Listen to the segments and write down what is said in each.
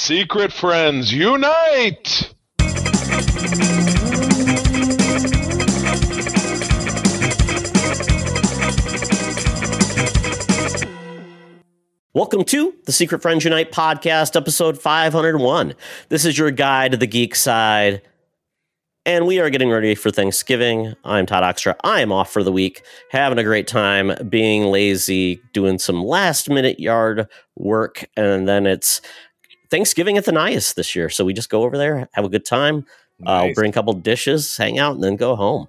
Secret friends, unite! Welcome to the Secret Friends Unite podcast, episode 501. This is your guide to the geek side, and we are getting ready for Thanksgiving. I'm Todd Oxtra. I am off for the week, having a great time, being lazy, doing some last-minute yard work, and then it's Thanksgiving at the Nias this year, so we just go over there, have a good time, Nice. bring a couple dishes, hang out, and then go home.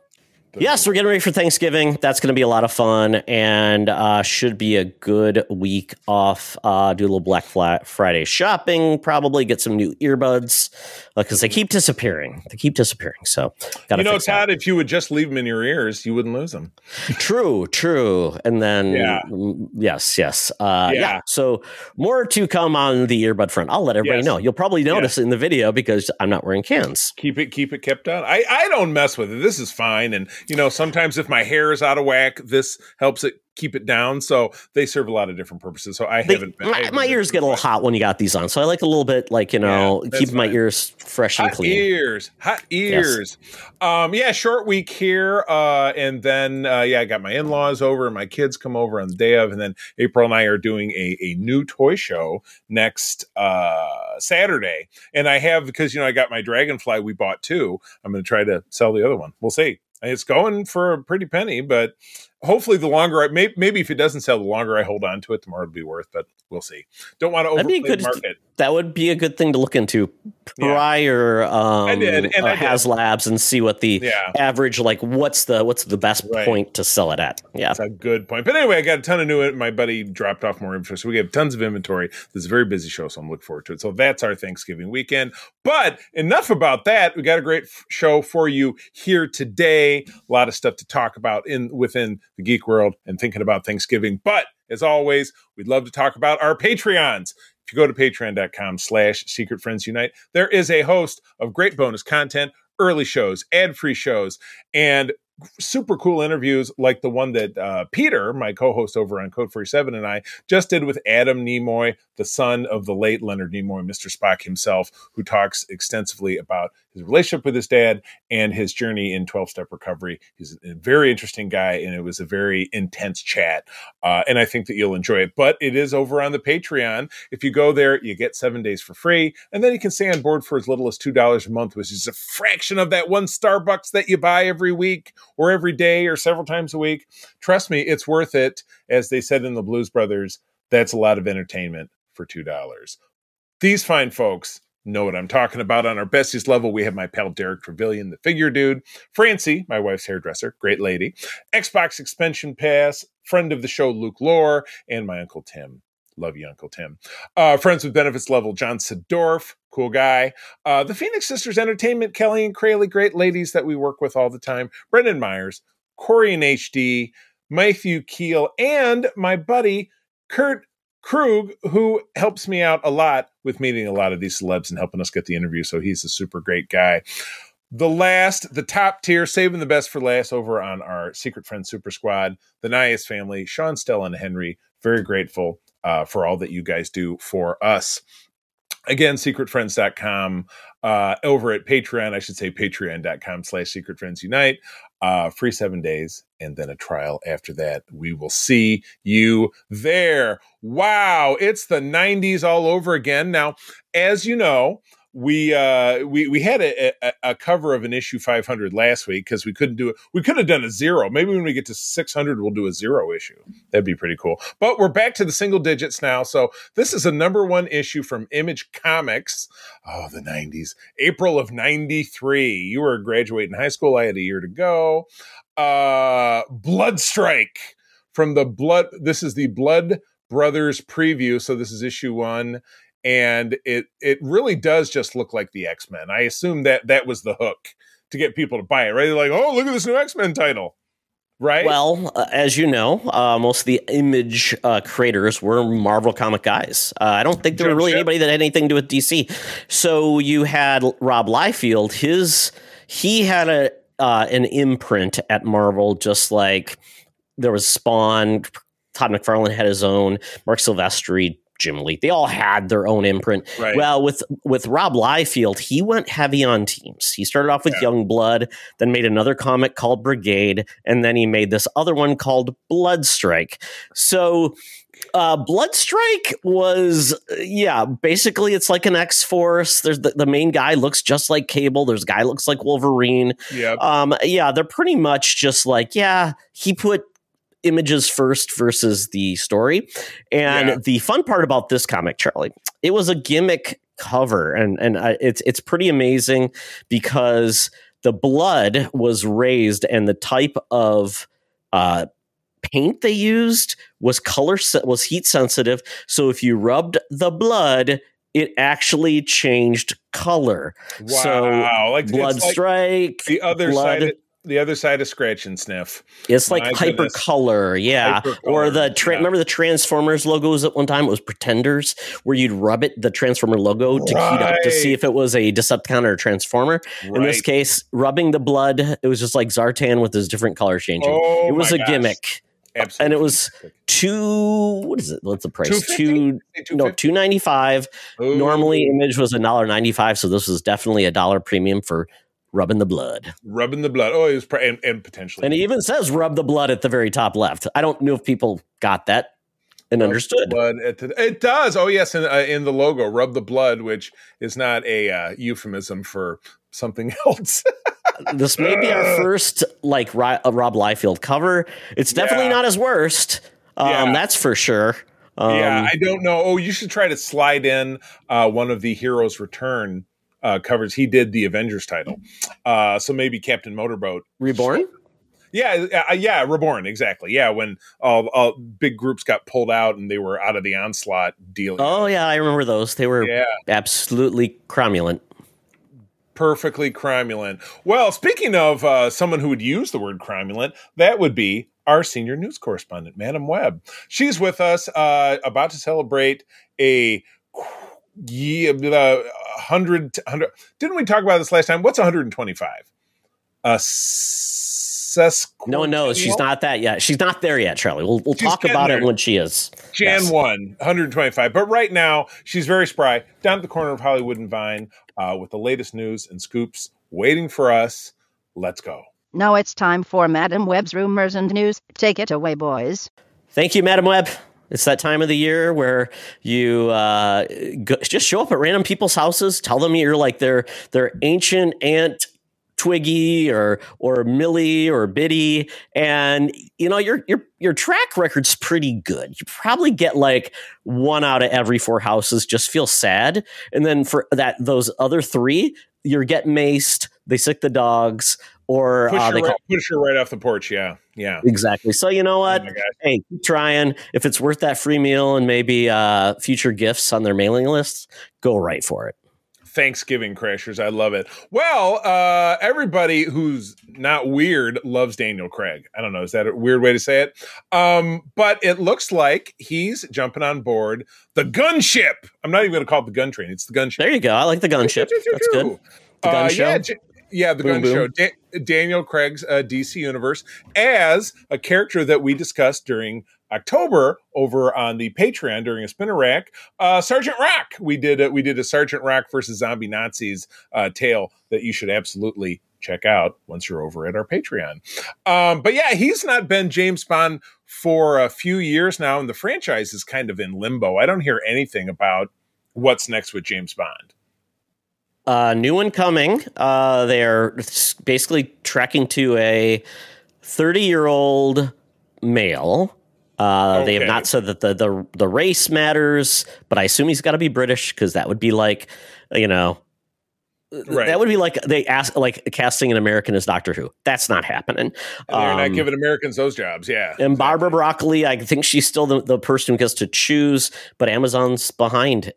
Yes, we're getting ready for Thanksgiving. That's going to be a lot of fun and should be a good week off. Do a little Black Friday shopping, probably get some new earbuds because they keep disappearing. So, Todd, if you would just leave them in your ears, you wouldn't lose them. True. And then, yes. Yeah. So more to come on the earbud front. I'll let everybody know. You'll probably notice in the video because I'm not wearing cans. Keep it kept down. I don't mess with it. This is fine. And sometimes if my hair is out of whack, this helps it keep it down. So they serve a lot of different purposes. So my ears get a little hot when you got these on. So I like a little bit keep my ears fresh and clean. Hot ears. Yes. Short week here. And then, I got my in-laws over and my kids come over on the day of. And then April and I are doing a new toy show next Saturday. And I have, because, I got my Dragonfly, we bought two. I'm going to try to sell the other one. We'll see. It's going for a pretty penny, but hopefully the longer maybe if it doesn't sell, the longer I hold on to it, the more it'll be worth, but we'll see. Don't want to overplay the market. That would be a good thing to look into prior HasLabs and see what the average, what's the best point to sell it at. Yeah. That's a good point. But anyway, I got a ton of new, my buddy dropped off more inventory. So we have tons of inventory. This is a very busy show, so I'm looking forward to it. So that's our Thanksgiving weekend. But enough about that. We got a great show for you here today. A lot of stuff to talk about within the geek world and thinking about Thanksgiving. But as always, we'd love to talk about our Patreons. If you go to patreon.com/secretfriendsunite, there is a host of great bonus content, early shows, ad-free shows, and super cool interviews like the one that Peter, my co-host over on Code 47, and I just did with Adam Nimoy, the son of the late Leonard Nimoy, Mr. Spock himself, who talks extensively about his relationship with his dad and his journey in 12-step recovery. He's a very interesting guy, and it was a very intense chat, and I think that you'll enjoy it. But it is over on the Patreon. If you go there, you get 7 days for free, and then you can stay on board for as little as $2 a month, which is a fraction of that one Starbucks that you buy every week or every day or several times a week. Trust me, it's worth it. As they said in the Blues Brothers, that's a lot of entertainment for $2. These fine folks know what I'm talking about. On our besties level, we have my pal Derek Trevelyan, the figure dude, Francie, my wife's hairdresser, great lady, Xbox expansion pass, friend of the show Luke Lore, and my Uncle Tim. Love you, Uncle Tim. Friends with benefits level, John Sidorf, cool guy. The Phoenix Sisters Entertainment, Kelly and Crayley, great ladies that we work with all the time. Brendan Myers, Corey and HD, Matthew Keel, and my buddy Kurt Krug, who helps me out a lot with meeting a lot of these celebs and helping us get the interview. So he's a super great guy. The top tier, saving the best for last over on our Secret Friends Super Squad, the Nias family, Sean, Stella, and Henry. Very grateful for all that you guys do for us. Again, secretfriends.com, over at Patreon, I should say patreon.com/secretfriendsunite, free 7 days, and then a trial after that. We will see you there. Wow, it's the 90s all over again. Now, as you know, we had a cover of an issue 500 last week because we couldn't do it. We could have done a 0. Maybe when we get to 600, we'll do a 0 issue. That'd be pretty cool. But we're back to the single digits now. So this is a #1 issue from Image Comics. Oh, the 90s. April of 93. You were graduating high school. I had a year to go. Blood Strike from the Blood. This is the Blood Brothers preview. So this is issue 1. And it really does just look like the X-Men. I assume that was the hook to get people to buy it, right? They're like, oh, look at this new X-Men title, right? Well, as you know, most of the Image creators were Marvel comic guys. I don't think there were really anybody that had anything to do with DC. So you had Rob Liefeld. He had an imprint at Marvel, just like there was Spawn. Todd McFarlane had his own. Mark Silvestri Jim Lee. They all had their own imprint. Right. Well, with Rob Liefeld, he went heavy on teams. He started off with Youngblood, then made another comic called Brigade, and then he made this other one called Bloodstrike. So Bloodstrike was, basically it's like an X-Force. There's the main guy looks just like Cable. There's a guy looks like Wolverine. They're pretty much just like, he put images first versus the story. And the fun part about this comic, Charlie, it was a gimmick cover, and it's pretty amazing because the blood was raised and the type of paint they used was was heat sensitive. So if you rubbed the blood, it actually changed color. Wow. So like Blood Strike, the other blood, side. The other side of Scratch and Sniff. It's like hypercolor, Or remember the Transformers logos at one time? It was Pretenders, where you'd rub the Transformer logo to heat up to see if it was a Decepticon or a Transformer. In this case, rubbing the blood, it was just like Zartan with his different color changing. It was a gimmick. Absolutely. And it was what's the price? $2.95. Normally Image was $1.95, so this was definitely $1 premium for rubbing the blood. Oh, it was and potentially. And it even says rub the blood at the very top left. I don't know if people got that and understood. It does. Oh, yes. In the logo, rub the blood, which is not a euphemism for something else. This may be our first Rob Liefeld cover. It's definitely not his worst. That's for sure. I don't know. Oh, you should try to slide in one of the Heroes Return covers. He did the Avengers title. So maybe Captain Motorboat. Reborn? Reborn, exactly. Yeah, when all big groups got pulled out and they were out of the Onslaught deal. Oh, yeah, I remember those. They were absolutely cromulent. Perfectly cromulent. Well, speaking of someone who would use the word cromulent, that would be our senior news correspondent, Madam Webb. She's with us, about to celebrate a 100. Didn't we talk about this last time? What's 125? No one knows. She's not that yet. She's not there yet, Charlie. We'll talk about it when she is. Jan 1, 125. But right now, she's very spry, down at the corner of Hollywood and Vine, with the latest news and scoops waiting for us. Let's go. Now it's time for Madam Webb's Rumors and News. Take it away, boys. Thank you, Madam Webb. It's that time of the year where you just show up at random people's houses, tell them you're like their ancient Aunt Twiggy or Millie or Biddy, and your track record's pretty good. You probably get like 1 out of every 4 houses just feel sad, and then for those other 3, you're getting maced. They sick the dogs. Or push her right off the porch. Yeah. Exactly. So you know what? Hey, keep trying. If it's worth that free meal and maybe future gifts on their mailing lists, go right for it. Thanksgiving crashers. I love it. Well, everybody who's not weird loves Daniel Craig. I don't know. Is that a weird way to say it? But it looks like he's jumping on board the gunship. I'm not even going to call it the gun train. It's the gunship. There you go. I like the gunship. That's good. The gun show. The gun show. Daniel Craig's DC Universe as a character that we discussed during October over on the Patreon during a spinner rack. Sergeant Rock. We did a Sergeant Rock versus zombie Nazis tale that you should absolutely check out once you're over at our Patreon. But yeah, he's not been James Bond for a few years now, and the franchise is kind of in limbo. I don't hear anything about what's next with James Bond. New one coming. They're basically tracking to a 30-year-old male. They have not said that the race matters, but I assume he's got to be British because that would be like, that would be like they ask like casting an American as Doctor Who. That's not happening. And they're not giving Americans those jobs. Yeah. And exactly. Barbara Broccoli, I think she's still the person who gets to choose, but Amazon's behind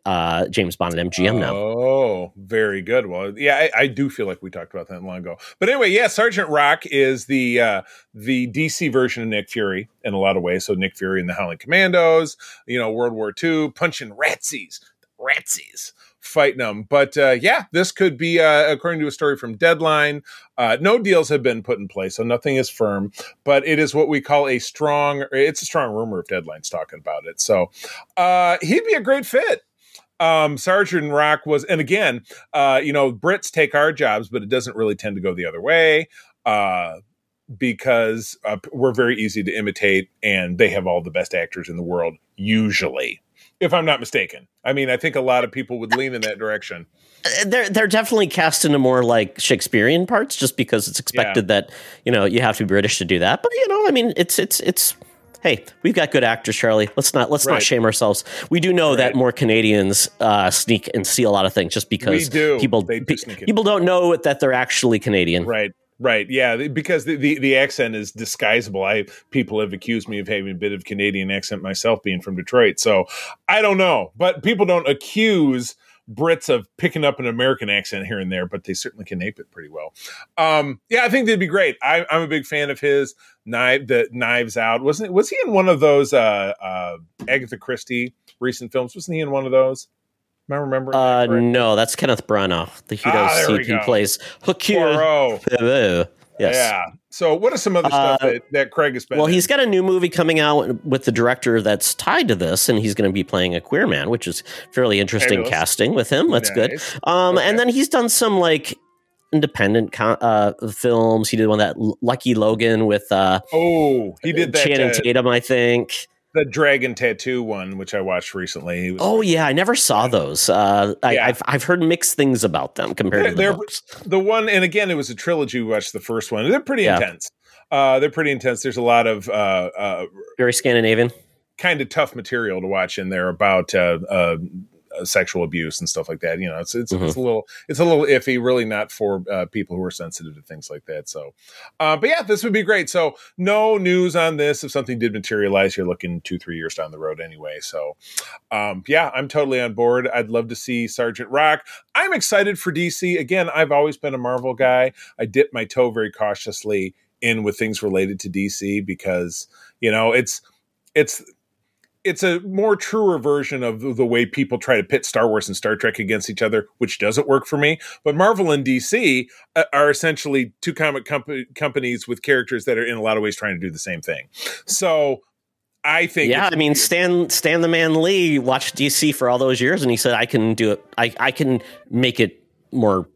James Bond and MGM now. Oh, very good. Well, yeah, I do feel like we talked about that long ago. But anyway, yeah, Sergeant Rock is the DC version of Nick Fury in a lot of ways. So Nick Fury and the Howling Commandos, World War II, punching ratsies. ratsies fighting them. But yeah, this could be, according to a story from Deadline, no deals have been put in place, so nothing is firm. But it is what we call it's a strong rumor if Deadline's talking about it. So he'd be a great fit. Sergeant Rock was, and again, Brits take our jobs, but it doesn't really tend to go the other way. Because we're very easy to imitate, and they have all the best actors in the world, usually, if I'm not mistaken. I mean, I think a lot of people would lean in that direction. They're definitely cast into more like Shakespearean parts, just because it's expected that you have to be British to do that. But I mean, it's. Hey, we've got good actors, Charlie. Let's not shame ourselves. We do know that more Canadians sneak and see a lot of things, just because people don't know that they're actually Canadian. Right. Yeah, because the accent is disguisable. People have accused me of having a bit of Canadian accent myself, being from Detroit. So I don't know, but people don't accuse Brits of picking up an American accent here and there, but they certainly can ape it pretty well. Yeah, I think they'd be great. I'm a big fan of his. Knives Out. Was he in one of those Agatha Christie recent films? Wasn't he in one of those? Am I remembering? No, that's Kenneth Branagh. He plays Hercule. Yes. Yeah. So what are some other stuff that Craig has been in? He's got a new movie coming out with the director that's tied to this, and he's going to be playing a queer man, which is fairly interesting casting with him. That's good. And then he's done some like independent films. He did one that Lucky Logan with he did that Channing Tatum, I think. The Dragon Tattoo one, which I watched recently. I never saw those. I've heard mixed things about them compared to the books. The one, and again, it was a trilogy. We watched the first one. They're pretty intense. There's a lot of very Scandinavian, kind of tough material to watch in there about sexual abuse and stuff like that. It's a little iffy, really not for people who are sensitive to things like that. So, but yeah, this would be great. So no news on this. If something did materialize, you're looking 2-3 years down the road anyway. So, yeah, I'm totally on board. I'd love to see Sergeant Rock. I'm excited for DC. Again, I've always been a Marvel guy. I dip my toe very cautiously in with things related to DC because, it's a more truer version of the way people try to pit Star Wars and Star Trek against each other, which doesn't work for me. But Marvel and DC are essentially two comic companies with characters that are in a lot of ways trying to do the same thing. So I think... Yeah, I mean, Stan the Man Lee watched DC for all those years, and he said, I can do it. I can make it more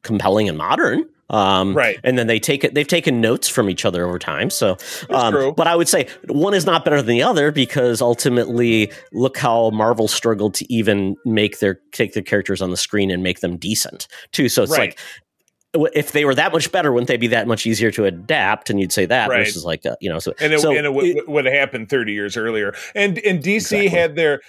compelling and modern. Right. And then they've taken notes from each other over time. So, but I would say one is not better than the other because ultimately look how Marvel struggled to even take their characters on the screen and make them decent too. So it's like, if they were that much better, wouldn't they be that much easier to adapt? And you'd say that versus like, it would have happened 30 years earlier. And DC had their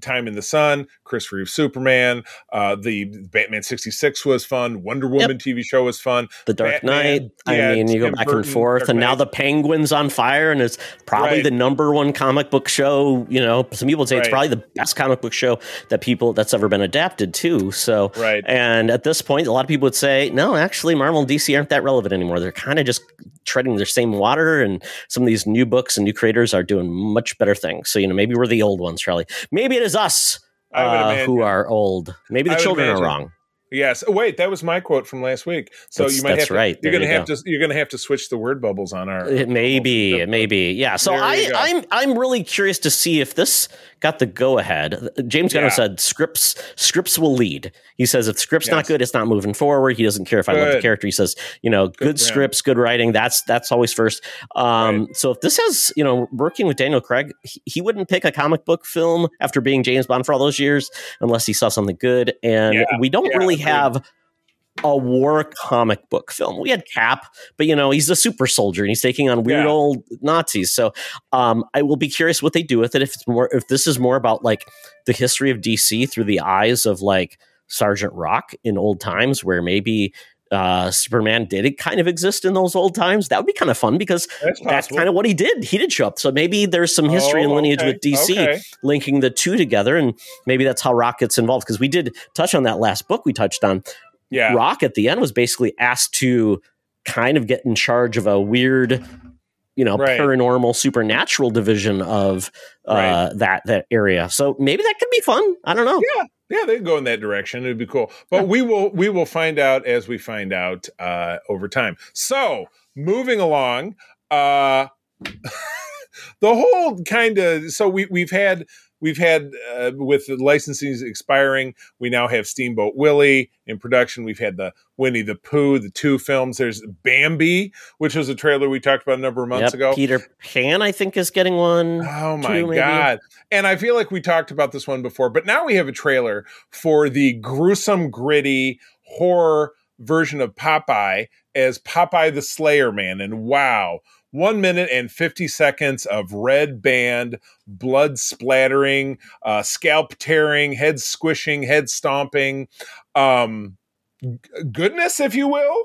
time in the sun, Chris Reeves Superman, the Batman 66 was fun. Wonder Woman TV show was fun. The Dark Knight. You go back and forth, and now the Penguin's on fire, and it's probably the number one comic book show. Some people would say it's probably the best comic book show that's ever been adapted to. So, and at this point, a lot of people would say, no, actually, Marvel and DC aren't that relevant anymore. They're kind of just treading their same water, and some of these new books and new creators are doing much better things. So, maybe we're the old ones, Charlie. Maybe it is us who are old. Maybe the children are wrong. Yes. Oh, wait, that was my quote from last week. So you might have to, right. You're going to have to switch the word bubbles on our. It may be. Yeah. So I'm really curious to see if this got the go ahead. James Gunn said scripts will lead. He says if the script's not good, it's not moving forward. He doesn't care if I love the character. He says, good scripts, good writing. That's always first. So if this has, working with Daniel Craig, he wouldn't pick a comic book film after being James Bond for all those years unless he saw something good. And we don't really have a war comic book film. We had Cap, but he's a super soldier and he's taking on weird old Nazis. So I will be curious what they do with it. If this is more about like the history of DC through the eyes of like Sergeant Rock in old times, where maybe Superman did kind of exist in those old times, that would be kind of fun because that's kind of what he did. He did show up. So maybe there's some history and lineage with DC linking the two together. And maybe that's how Rock gets involved. Because we did touch on that last book we touched on. Yeah. Rock at the end was basically asked to kind of get in charge of a weird Right. paranormal, supernatural division of that area. So maybe that could be fun. I don't know. Yeah, they can go in that direction. It'd be cool. But we will find out as we find out over time. So moving along, the whole kind of we've had with the licenses expiring, we now have Steamboat Willie in production. We've had the Winnie the Pooh, the 2 films. There's Bambi, which was a trailer we talked about a number of months ago. Peter Pan, I think, is getting one. Oh my God. And I feel like we talked about this one before, but now we have a trailer for the gruesome, gritty horror version of Popeye as Popeye the Slayer Man. And wow, 1 minute and 50 seconds of red band, blood splattering, scalp tearing, head squishing, head stomping, goodness, if you will.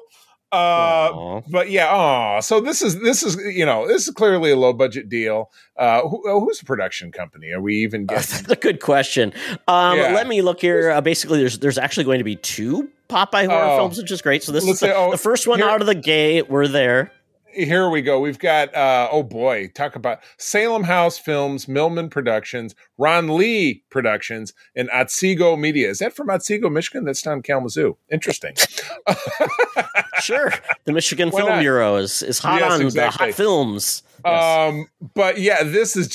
But yeah, so this is clearly a low budget deal. Who's the production company? Are we even getting? That's a good question. Let me look here. Basically, there's actually going to be 2 Popeye horror films, which is great. So this is the first one out of the gate. We're there. Here we go. We've got, talk about Salem House Films, Millman Productions, Ron Lee Productions, and Otsego Media. Is that from Otsego, Michigan? That's down in Kalamazoo. Interesting. Sure. The Michigan Film Bureau is hot on the hot films. Yes. But yeah, this is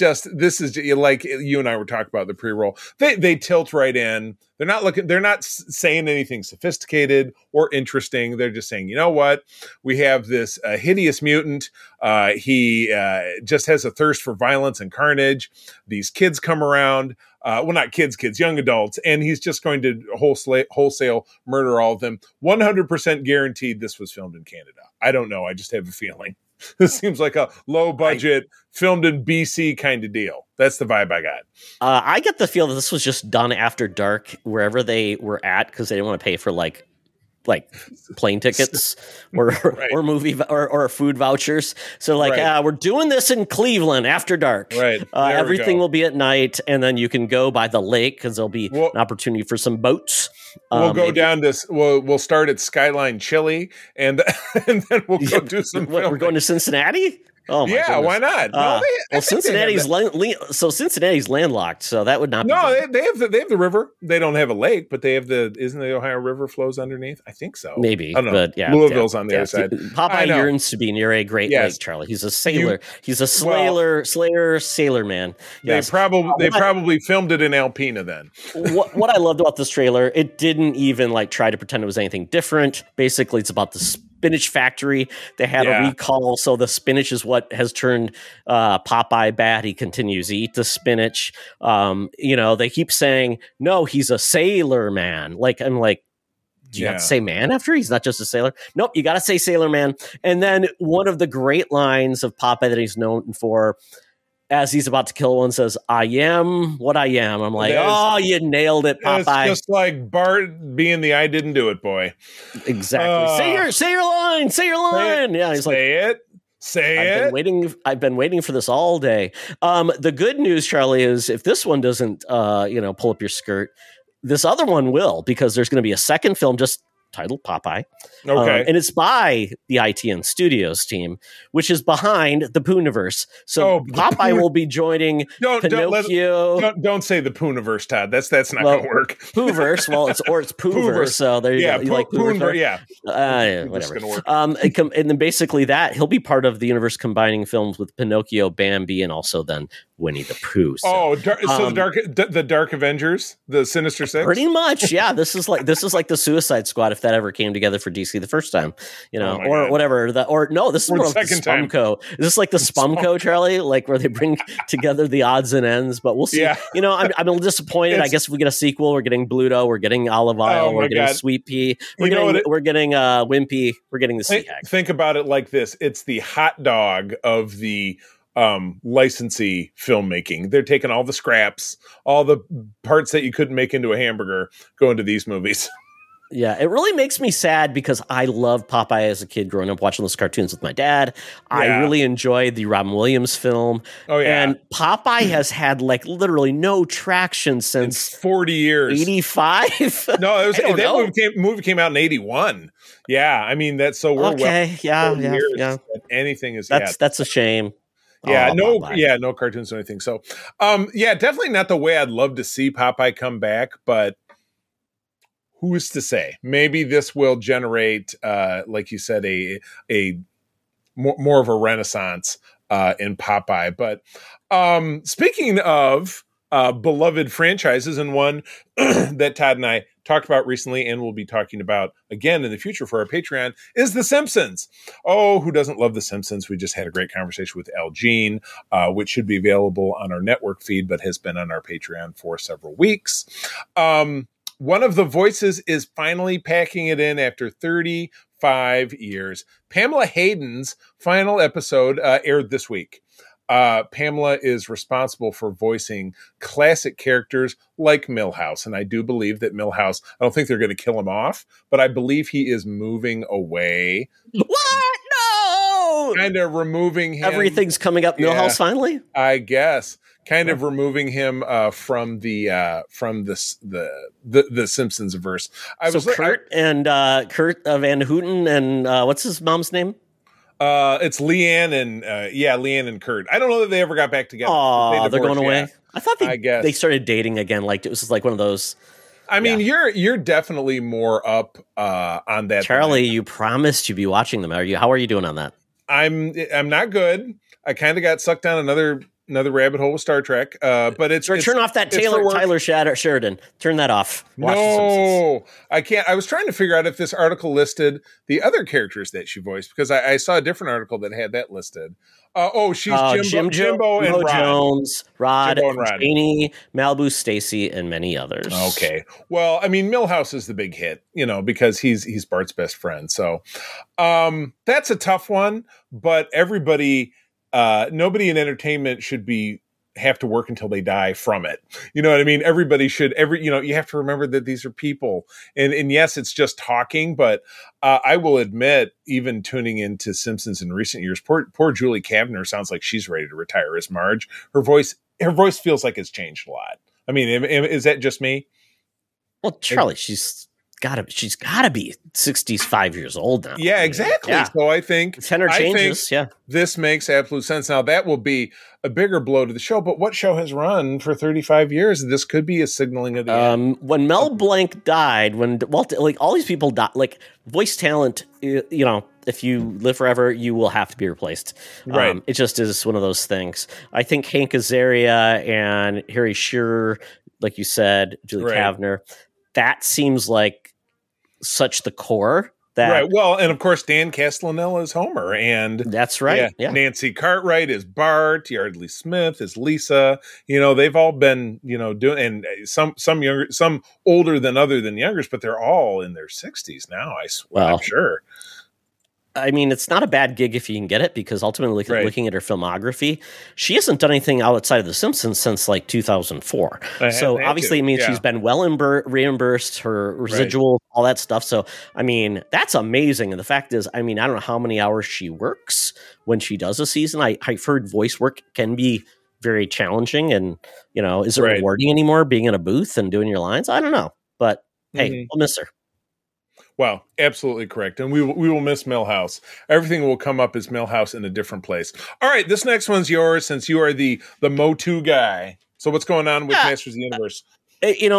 like you and I were talking about the pre-roll. They tilt right in. They're not saying anything sophisticated or interesting. They're just saying, you know what? We have this hideous mutant. He just has a thirst for violence and carnage. These kids come around. Not kids, young adults. And he's just going to wholesale murder all of them. 100% guaranteed this was filmed in Canada. I don't know. I just have a feeling. This seems like a low budget, filmed in BC kind of deal. That's the vibe I got. I get the feel that this was just done after dark, wherever they were at, because they didn't want to pay for like plane tickets or movie or food vouchers. So we're doing this in Cleveland after dark. Right. Everything will be at night, and then you can go by the lake because there'll be an opportunity for some boats. We'll go down this. We'll start at Skyline Chili, and then we'll go do some. We're going to Cincinnati. Oh my goodness. Why not? Cincinnati's landlocked, so that would not. No, they have the river. They don't have a lake, but they have isn't the Ohio River flows underneath? I think so. Maybe, I don't know. But yeah, Louisville's on the other side. Popeye yearns to be near a great lake, Charlie. He's a sailor. He's a sailor man. Yes. They probably filmed it in Alpena then. What I loved about this trailer, it didn't even try to pretend it was anything different. Basically, it's about the spinach factory. They had a recall, so the spinach is what has turned Popeye bad. He continues to eat the spinach. They keep saying, no, he's a sailor man. Do you have to say man after? He's not just a sailor. Nope, you got to say sailor man. And then one of the great lines of Popeye that he's known for, as he's about to kill one, says, I am what I am. I'm like, you nailed it, Popeye. It's just like Bart being the I didn't do it boy. Exactly. Say your line. Say your line. Yeah, he's I've been waiting for this all day. The good news, Charlie, is if this one doesn't, pull up your skirt, this other one will, because there's going to be a second film just titled Popeye. Okay. And it's by the ITN Studios team, which is behind the Pooniverse. So Popeye will be joining Pinocchio. Don't say the Pooniverse, Todd. That's not going to work. Pooverse. Well, it's Pooverse. So there you go. You like Pooverse? Yeah. Whatever. And then basically that he'll be part of the universe combining films with Pinocchio, Bambi, and also then Winnie the Pooh. So, the Dark Avengers, the Sinister Six. Pretty much, yeah. This is like the Suicide Squad if that ever came together for DC the first time, or whatever. This is more like the Spumco. Is this like the Spumco, Charlie? Like where they bring together the odds and ends? But we'll see. Yeah. I'm a little disappointed. I guess if we get a sequel, we're getting Bluto, we're getting Olive Oyl, we're getting Sweet Pea, we're getting Wimpy, we're getting the Sea Hag. Think about it like this: it's the hot dog of the licensee filmmaking. They're taking all the scraps, all the parts that you couldn't make into a hamburger, go into these movies. Yeah, it really makes me sad because I loved Popeye as a kid growing up watching those cartoons with my dad. I really enjoyed the Robin Williams film. Oh, yeah. And Popeye has had like literally no traction since 40 years. 85. No, that movie came out in 81. Yeah, I mean that's so we're okay. Yeah. Anything is that's a shame. Yeah, no cartoons or anything. So, definitely not the way I'd love to see Popeye come back, but who's to say? Maybe this will generate, like you said, a more of a renaissance in Popeye. But speaking of beloved franchises, and one that Todd and I talked about recently and we'll be talking about again in the future for our Patreon is The Simpsons. Oh, who doesn't love The Simpsons? We just had a great conversation with Al Jean, which should be available on our network feed, but has been on our Patreon for several weeks. One of the voices is finally packing it in after 35 years. Pamela Hayden's final episode aired this week. Pamela is responsible for voicing classic characters like Milhouse. And I do believe that Milhouse, I don't think they're going to kill him off, but I believe he is moving away. What? No! Kind of removing him. Everything's coming up Milhouse finally? I guess. Kind of removing him from the Simpsons verse. Kurt Van Houten and what's his mom's name? It's Leanne and Kurt. I don't know that they ever got back together. Oh, they're going away. Yeah. I thought they started dating again. Like it was like one of those. I mean, you're definitely more up on that. Charlie, you promised you'd be watching them. How are you doing on that? I'm not good. I kind of got sucked down another rabbit hole with Star Trek. But turn off that Tyler Sheridan. Turn that off. No, I can't. I was trying to figure out if this article listed the other characters that she voiced because I saw a different article that had that listed. She's Jimbo and Rod. Jones, Rod, Janie, Malibu, Stacy, and many others. Okay. Well, I mean, Milhouse is the big hit, because he's Bart's best friend. So that's a tough one, but everybody, nobody in entertainment should have to work until they die from it. You know what I mean? Everybody should, you have to remember that these are people and yes, it's just talking, but I will admit, even tuning into Simpsons in recent years, poor Julie Kavner sounds like she's ready to retire as Marge. Her voice feels like it's changed a lot. I mean, is that just me? Well, Charlie, she's gotta be 65 years old now. Yeah, exactly. Yeah. So I think tenor changes. This makes absolute sense. Now that will be a bigger blow to the show, but what show has run for 35 years? This could be a signaling of the end. When Mel Blanc died, when Walt, like all these people died, like voice talent, if you live forever, you will have to be replaced. Right. It just is one of those things. I think Hank Azaria and Harry Shearer, like you said, Julie Kavner, that seems like such the core that right. Well, and of course Dan Castellaneta is Homer, and that's right. Yeah. Nancy Cartwright is Bart, Yardley Smith is Lisa. They've all been doing, and some younger, some older than youngers, but they're all in their 60s now. I'm sure. I mean, it's not a bad gig if you can get it, because ultimately looking at her filmography, she hasn't done anything outside of The Simpsons since like 2004. So obviously it means she's been well reimbursed, her residuals, all that stuff. So, I mean, that's amazing. And the fact is, I mean, I don't know how many hours she works when she does a season. I've heard voice work can be very challenging, and, is it rewarding anymore being in a booth and doing your lines? I don't know. But hey, we'll miss her. Well, absolutely correct. And we will miss Milhouse. Everything will come up as Milhouse in a different place. All right, this next one's yours since you are the Motu guy. So what's going on with Masters of the Universe?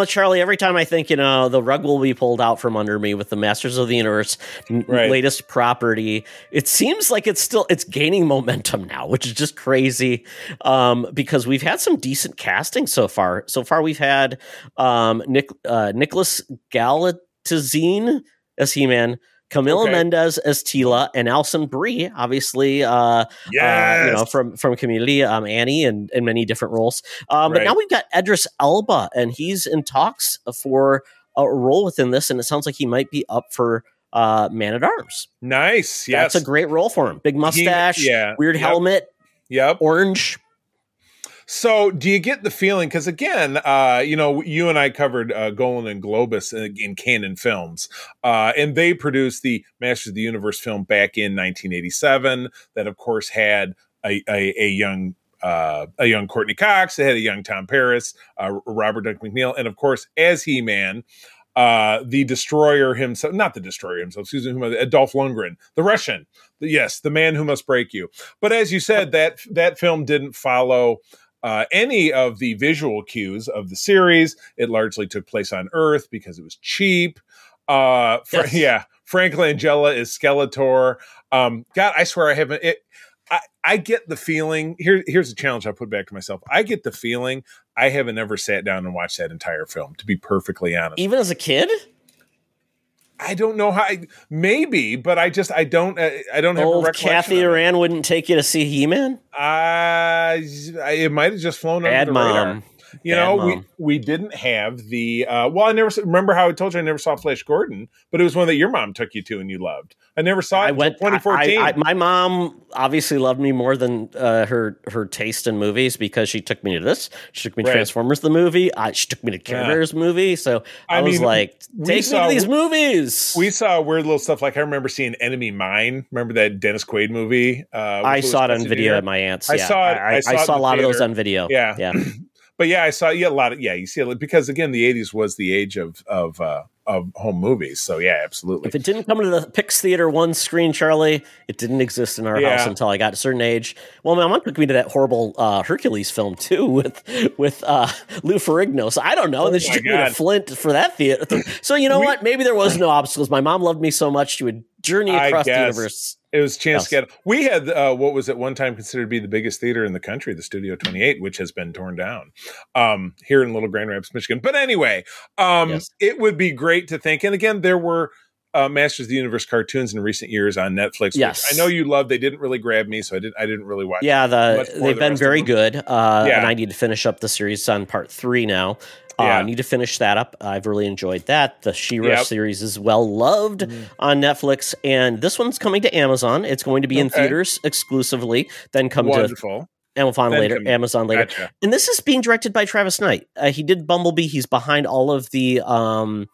Charlie, every time I think, the rug will be pulled out from under me with the Masters of the Universe latest property, it seems like it's gaining momentum now, which is just crazy, because we've had some decent casting so far. So far, we've had Nicholas Galatazine as He-Man, Camila Mendez as Tila, and Alison Brie, obviously, from Community, Annie, and many different roles. But now we've got Idris Elba, and he's in talks for a role within this, and it sounds like he might be up for Man-at-Arms. Nice, yes. That's a great role for him. Big mustache, weird helmet, orange. So do you get the feeling, because again, you and I covered Golan and Globus in Canon Films, and they produced the Masters of the Universe film back in 1987 that of course had a young Courtney Cox. It had a young Tom Paris, Robert Duncan McNeil, and of course, as He-Man, the Destroyer himself, not the Destroyer himself, excuse me, Dolph Lundgren, the Russian. Yes, the man who must break you. But as you said, that film didn't follow any of the visual cues of the series. It largely took place on Earth because it was cheap. Yes. Frank Langella is Skeletor. God, I swear I haven't. I get the feeling. Here's a challenge I put back to myself. I get the feeling I haven't ever sat down and watched that entire film, to be perfectly honest. Even as a kid? I don't know how. Maybe, but I don't have a recollection. Kathy Iran wouldn't take you to see He-Man? It might have just flown under the radar. We didn't have the I never remember how I told you I never saw Flash Gordon, but it was one that your mom took you to and you loved. I never saw it until 2014. My mom obviously loved me more than her taste in movies, because she took me to this. She took me to Transformers the movie. She took me to Care Bears movie. So I was like, take me to these movies. We saw weird little stuff. Like I remember seeing Enemy Mine. Remember that Dennis Quaid movie? I saw it on video at my aunt's. I saw a lot of those on video. Yeah. But I saw a lot of you see it because again the 80s was the age of home movies. So absolutely. If it didn't come to the Pix Theater one screen, Charlie, it didn't exist in our house until I got to a certain age. Well, my mom took me to that horrible Hercules film too with Lou Ferrigno. So I don't know. And then she took me to Flint for that theater. So you know what? Maybe there was no obstacles. My mom loved me so much she would journey across the universe. It was a chance to get. We had what was at one time considered to be the biggest theater in the country, the Studio 28, which has been torn down here in Little Grand Rapids, Michigan. But anyway, it would be great to think. And again, there were Masters of the Universe cartoons in recent years on Netflix. Yes, which I know you love. They didn't really grab me, so I didn't really watch. Yeah, they've been very good. And I need to finish up the series on part 3 now. I need to finish that up. I've really enjoyed that. The She-Ra series is well loved on Netflix, and this one's coming to Amazon. It's going to be in theaters exclusively, then come to Amazon later. Gotcha. And this is being directed by Travis Knight. He did Bumblebee. He's behind all of the blanking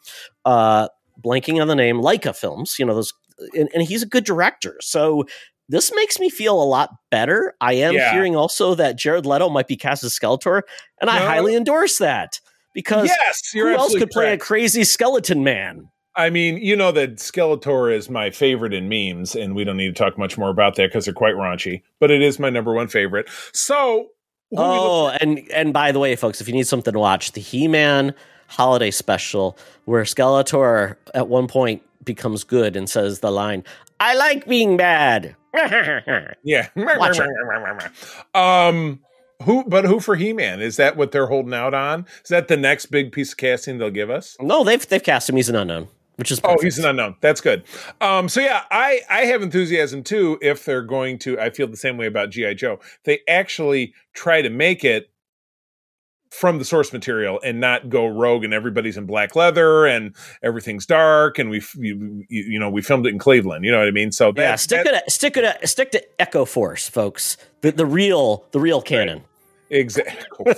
on the name Leica films. You know those, and he's a good director. So this makes me feel a lot better. I am hearing also that Jared Leto might be cast as Skeletor, and I highly endorse that. Because who else could play a crazy skeleton man? I mean, you know that Skeletor is my favorite in memes, and we don't need to talk much more about that because they're quite raunchy. But it is my number one favorite. So, and by the way, folks, if you need something to watch, the He-Man holiday special, where Skeletor at one point becomes good and says the line, "I like being bad." Watch it. Who for He-Man? Is that what they're holding out on? Is that the next big piece of casting they'll give us? No, they've cast him. He's an unknown, which is perfect. He's an unknown. That's good. I have enthusiasm too. If they're going to, I feel the same way about G.I. Joe. They actually try to make it from the source material and not go rogue and everybody's in black leather and everything's dark and we filmed it in Cleveland. You know what I mean? So stick to Echo Force, folks. The real canon. Right. Exactly.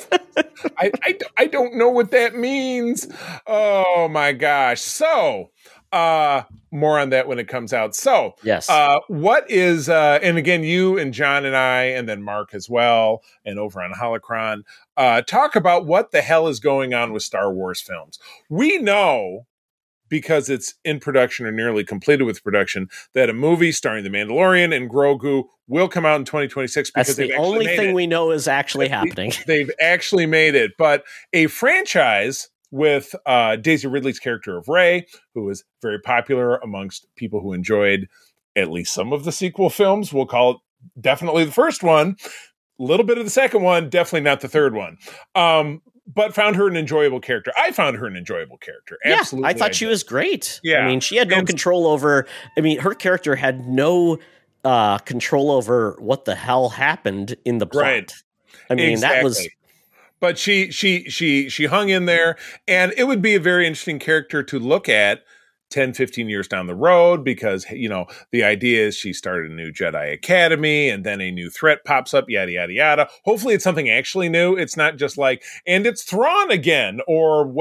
I don't know what that means. Oh my gosh. So more on that when it comes out. So yes. What is and again, you and John and I, and then Mark as well, and over on Holocron, talk about what the hell is going on with Star Wars films. We know, because it's in production or nearly completed with production, that a movie starring The Mandalorian and Grogu will come out in 2026. Because that's the only thing we know is actually happening. They've actually made it. But a franchise with Daisy Ridley's character of Rey, who is very popular amongst people who enjoyed at least some of the sequel films. We'll call it definitely the first one, a little bit of the second one, definitely not the third one. But found her an enjoyable character. I found her an enjoyable character. Absolutely. I thought she was great. Yeah. I mean, she had no control over, her character had no control over what the hell happened in the plot. Right. I mean, that was... But she hung in there, and it would be a very interesting character to look at 10, 15 years down the road because, the idea is she started a new Jedi Academy and then a new threat pops up, yada, yada, yada. Hopefully it's something actually new. It's not just like, and it's Thrawn again, or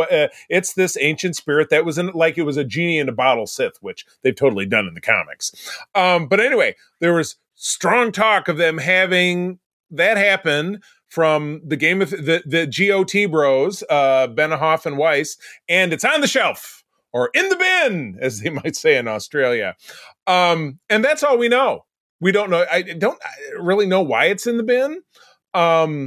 it's this ancient spirit that was it was a genie in a bottle Sith, which they've totally done in the comics. But anyway, there was strong talk of them having that happen from the game of the GOT bros, Benahoff and Weiss, and it's on the shelf. Or in the bin, as they might say in Australia. And that's all we know. We don't know. I don't really know why it's in the bin. A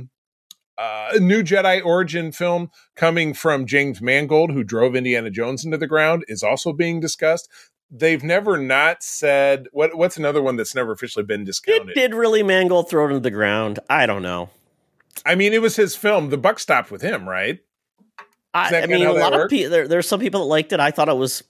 new Jedi origin film coming from James Mangold, who drove Indiana Jones into the ground, is also being discussed. They've never not said, what's another one that's never officially been discounted? Did really Mangold throw it into the ground? I don't know. I mean, it was his film. The buck stopped with him, right? I mean, a lot of people. There's some people that liked it. I thought it was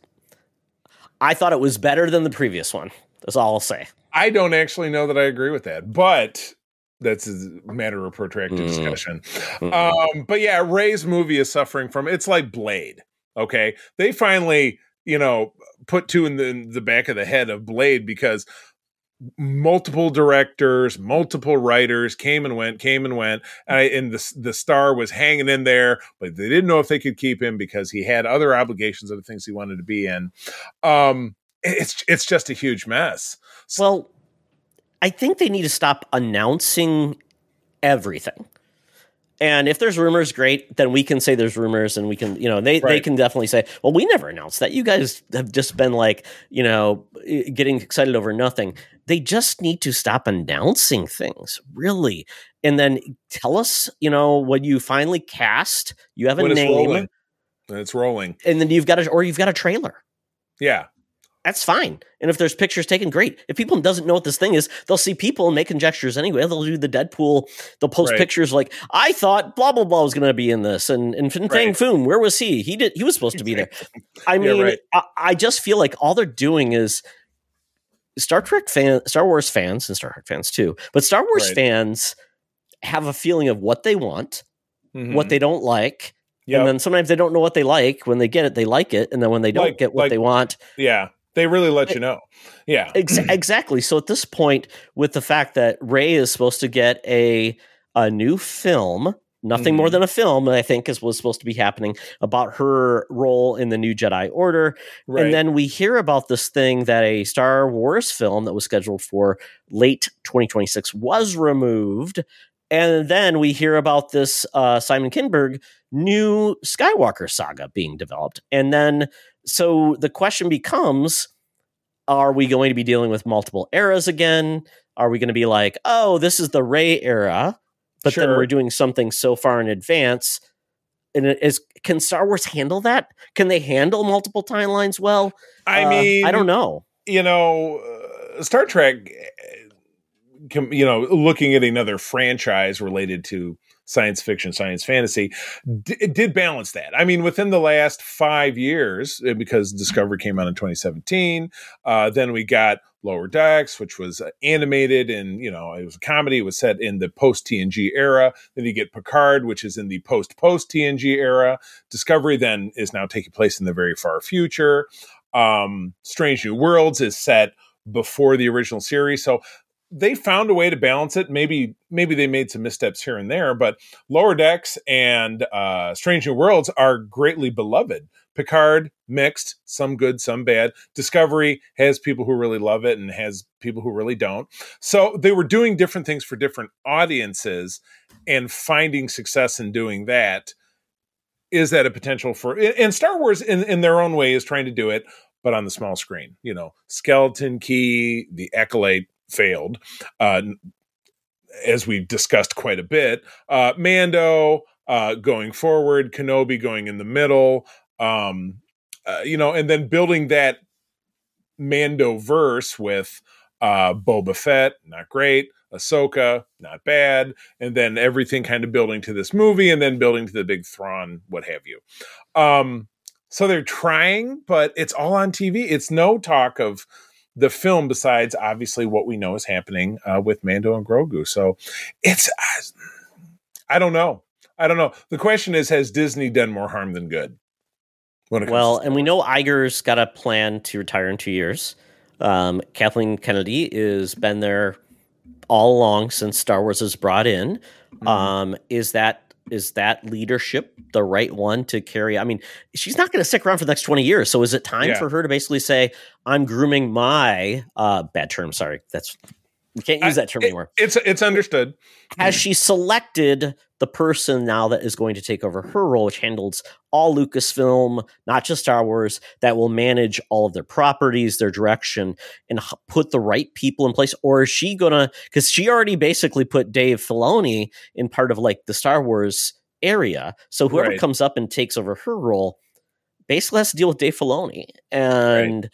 better than the previous one. That's all I'll say. I don't actually know that I agree with that, but that's a matter of protracted discussion. But yeah, Rey's movie is suffering from. It's like Blade. Okay, they finally, put two in the back of the head of Blade because multiple directors, multiple writers came and went, and the star was hanging in there, but they didn't know if they could keep him because he had other obligations, other things he wanted to be in. It's just a huge mess. Well, I think they need to stop announcing everything. And if there's rumors, great, then we can say there's rumors and we can, they can definitely say, well, we never announced that. You guys have just been getting excited over nothing. They just need to stop announcing things, really. And then tell us, when you finally cast, you have a name. It's rolling. And then you've got a trailer. Yeah. That's fine. And if there's pictures taken, great. If people doesn't know what this thing is, they'll see people making gestures anyway. They'll do the Deadpool. They'll post pictures like, I thought blah, blah, blah was going to be in this. And Fang Foom, where was he? He was supposed to be there. I mean, I just feel like all they're doing is Star Wars fans, and Star Trek fans too, but Star Wars fans have a feeling of what they want, what they don't like. Yep. And then sometimes they don't know what they like. When they get it, they like it. And then when they don't get what they want. Yeah. They really let you know. Yeah. Exactly. So at this point, with the fact that Rey is supposed to get a new film, nothing more than a film, I think was supposed to be happening about her role in the new Jedi Order. Right. And then we hear about this thing that a Star Wars film that was scheduled for late 2026 was removed. And then we hear about this Simon Kinberg new Skywalker saga being developed. And then so the question becomes, are we going to be dealing with multiple eras again? Are we going to be like, oh, this is the Rey era, but then we're doing something so far in advance? And can Star Wars handle that? Can they handle multiple timelines well? I mean, I don't know. Star Trek, looking at another franchise related to science fiction, science fantasy, did balance that. I mean, within the last 5 years, because Discovery came out in 2017, then we got Lower Decks, which was animated and, it was a comedy. It was set in the post-TNG era. Then you get Picard, which is in the post-TNG era. Discovery then is now taking place in the very far future. Strange New Worlds is set before the original series. So they found a way to balance it. Maybe they made some missteps here and there, but Lower Decks and Strange New Worlds are greatly beloved. Picard, mixed, some good, some bad. Discovery has people who really love it and has people who really don't. So they were doing different things for different audiences and finding success in doing that. Is that a potential for, and Star Wars in their own way is trying to do it, but on the small screen, Skeleton Key, The Acolyte, failed, as we've discussed quite a bit. Mando going forward, Kenobi going in the middle, and then building that Mando verse with Boba Fett, not great, Ahsoka, not bad, and then everything kind of building to this movie, and then building to the big Thrawn, what have you. So they're trying, but it's all on TV. It's no talk of the film besides obviously what we know is happening with Mando and Grogu. So it's, I don't know. The question is, has Disney done more harm than good? when it comes Well, to and we know Iger's got a plan to retire in 2 years. Kathleen Kennedy has been there all along since Star Wars is brought in. Is that leadership the right one to carry? I mean, she's not going to stick around for the next 20 years. So is it time for her to basically say, I'm grooming my bad term? Sorry, we can't use that term anymore. It's understood. Has she selected the person now that is going to take over her role, which handles all Lucasfilm, not just Star Wars, that will manage all of their properties, their direction, and put the right people in place? Or is she gonna, because she already basically put Dave Filoni in part of like the Star Wars area. So whoever comes up and takes over her role basically has to deal with Dave Filoni. And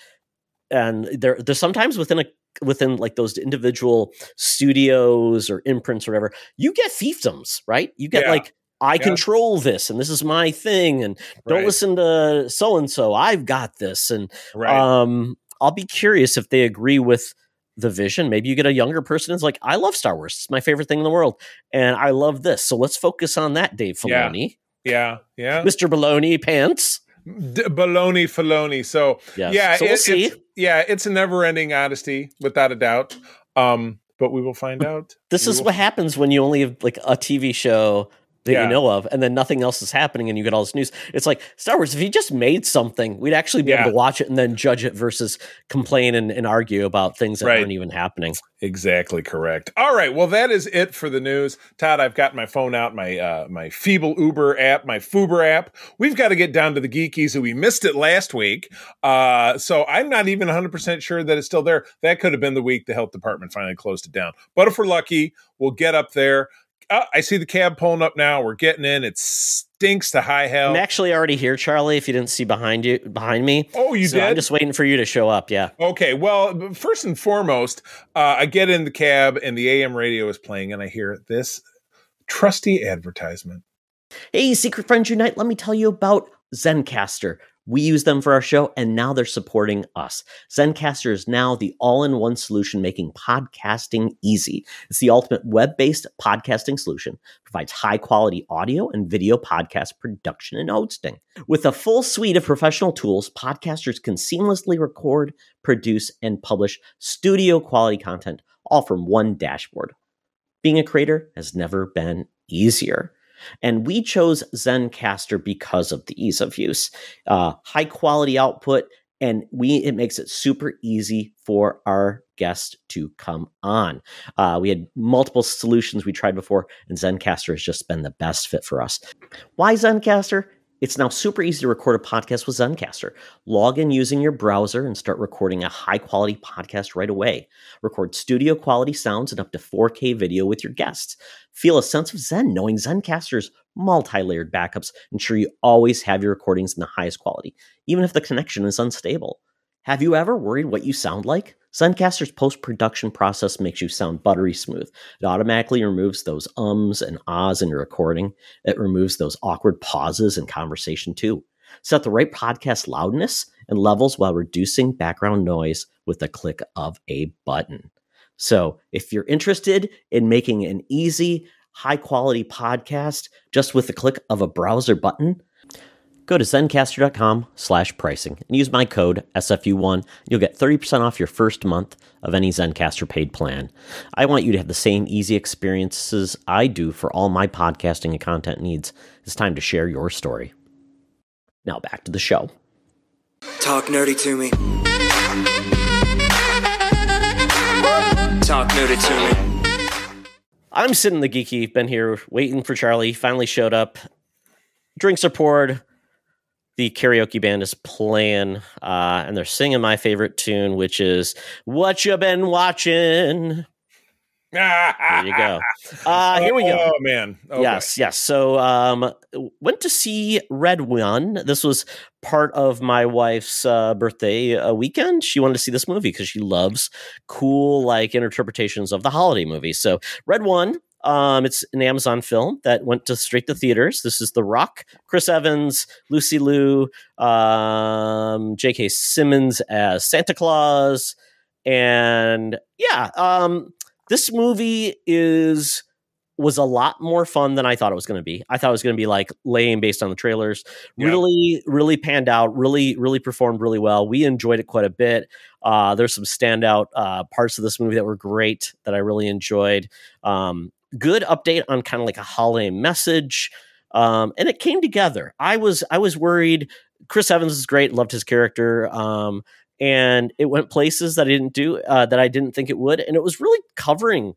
there's sometimes within like those individual studios or imprints or whatever, you get fiefdoms, right? You get like, I control this and this is my thing, and don't listen to so-and-so, I've got this. And I'll be curious if they agree with the vision. Maybe you get a younger person who's like, I love Star Wars. It's my favorite thing in the world. And I love this. So let's focus on that, Dave Filoni. Yeah. Mr. Baloney Pants. Baloney Filoni. So so we'll see. It's a never-ending odyssey, without a doubt. But we will find out. This is what happens when you only have like a TV show that you know of, and then nothing else is happening, and you get all this news. It's like Star Wars, if you just made something, we'd actually be able to watch it and then judge it versus complain and argue about things that aren't even happening. Exactly correct. All right. Well, that is it for the news. Todd, I've got my phone out, my feeble Uber app, my Fuber app. We've got to get down to the Geekies, and we missed it last week. So I'm not even 100% sure that it's still there. That could have been the week the health department finally closed it down. But if we're lucky, we'll get up there. I see the cab pulling up now. We're getting in. It stinks to high hell. I'm actually already here, Charlie, if you didn't see behind me. Oh, you did? I'm just waiting for you to show up, yeah. Okay, well, first and foremost, I get in the cab and the AM radio is playing, and I hear this trusty advertisement. Hey, Secret Friends Unite, let me tell you about Zencastr. We use them for our show, and now they're supporting us. Zencastr is now the all-in-one solution making podcasting easy. It's the ultimate web-based podcasting solution. Provides high-quality audio and video podcast production and hosting. With a full suite of professional tools, podcasters can seamlessly record, produce, and publish studio-quality content, all from one dashboard. Being a creator has never been easier. And we chose Zencastr because of the ease of use, high quality output, and it makes it super easy for our guests to come on. We had multiple solutions we tried before, and Zencastr has just been the best fit for us. Why Zencastr? It's now super easy to record a podcast with Zencastr. Log in using your browser and start recording a high-quality podcast right away. Record studio-quality sounds and up to 4K video with your guests. Feel a sense of zen knowing Zencastr's multi-layered backups ensure you always have your recordings in the highest quality, even if the connection is unstable. Have you ever worried what you sound like? Zencastr's post-production process makes you sound buttery smooth. It automatically removes those ums and ahs in your recording. It removes those awkward pauses in conversation too. Set the right podcast loudness and levels while reducing background noise with the click of a button. So if you're interested in making an easy, high-quality podcast just with the click of a browser button, go to Zencastr.com/pricing and use my code SFU1. You'll get 30% off your first month of any Zencastr paid plan. I want you to have the same easy experiences I do for all my podcasting and content needs. It's time to share your story. Now back to the show. Talk nerdy to me. Talk nerdy to me. I'm sitting in the Geeky, been here waiting for Charlie. He finally showed up. Drinks are poured. The karaoke band is playing, and they're singing my favorite tune, which is "What You Been Watching." There you go. Here we go. Oh, man. Okay. Yes. So went to see Red One. This was part of my wife's birthday weekend. She wanted to see this movie because she loves cool, like, interpretations of the holiday movie. So Red One. It's an Amazon film that went straight to theaters. This is The Rock, Chris Evans, Lucy Liu, J.K. Simmons as Santa Claus. And this movie is was a lot more fun than I thought it was going to be. I thought it was going to be like lame based on the trailers. Yeah. Really panned out. Really performed really well. We enjoyed it quite a bit. There's some standout parts of this movie that were great that I really enjoyed. Good update on kind of like a holiday message. And it came together. I was worried. Chris Evans is great. Loved his character. And it went places that I didn't think it would. And it was really covering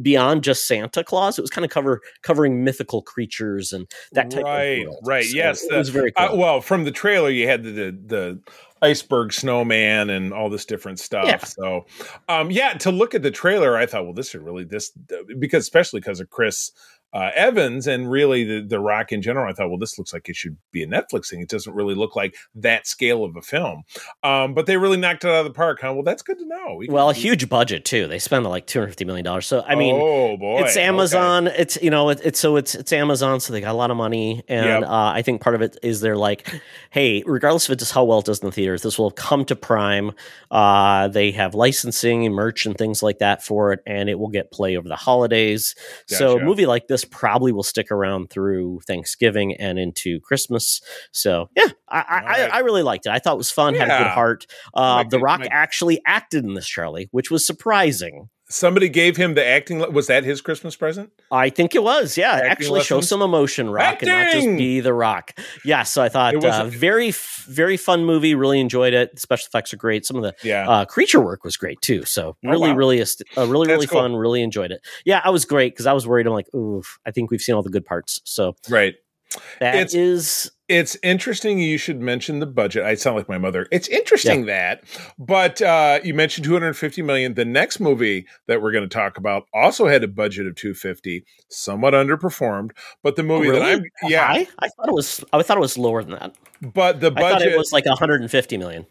beyond just Santa Claus. It was kind of covering mythical creatures and that type of world. Right. So yes. it was very cool. Well, from the trailer, you had the iceberg snowman and all this different stuff. Yeah. So, to look at the trailer, I thought, well, because especially because of Chris Evans and really the Rock in general, I thought, well, this looks like it should be a Netflix thing. It doesn't really look like that scale of a film. But they really knocked it out of the park, huh? Well, that's good to know. A huge budget too. They spent like $250 million. So I mean, oh boy, it's Amazon. Okay. It's Amazon. So they got a lot of money, and I think part of it is they're like, hey, regardless of how well it does in the theaters, this will come to Prime. They have licensing and merch and things like that for it, and it will get play over the holidays. Gotcha. So a movie like this probably will stick around through Thanksgiving and into Christmas. So yeah, I really liked it. I thought it was fun, had a good heart. The Rock actually acted in this, Charlie, which was surprising. Somebody gave him the acting. Was that his Christmas present? I think it was. Yeah, actually show some emotion, Rock, and not just be the Rock. Yeah, so I thought very fun movie. Really enjoyed it. The special effects are great. Some of the creature work was great too. So really cool. Fun. Really enjoyed it. Yeah, I was great because I was worried. I'm like, oof, I think we've seen all the good parts. So right. It's interesting you should mention the budget. I sound like my mother. It's interesting that, but you mentioned $250 million. The next movie that we're going to talk about also had a budget of $250, somewhat underperformed. But the movie I thought it was lower than that. But the budget, I thought it was like $150 million.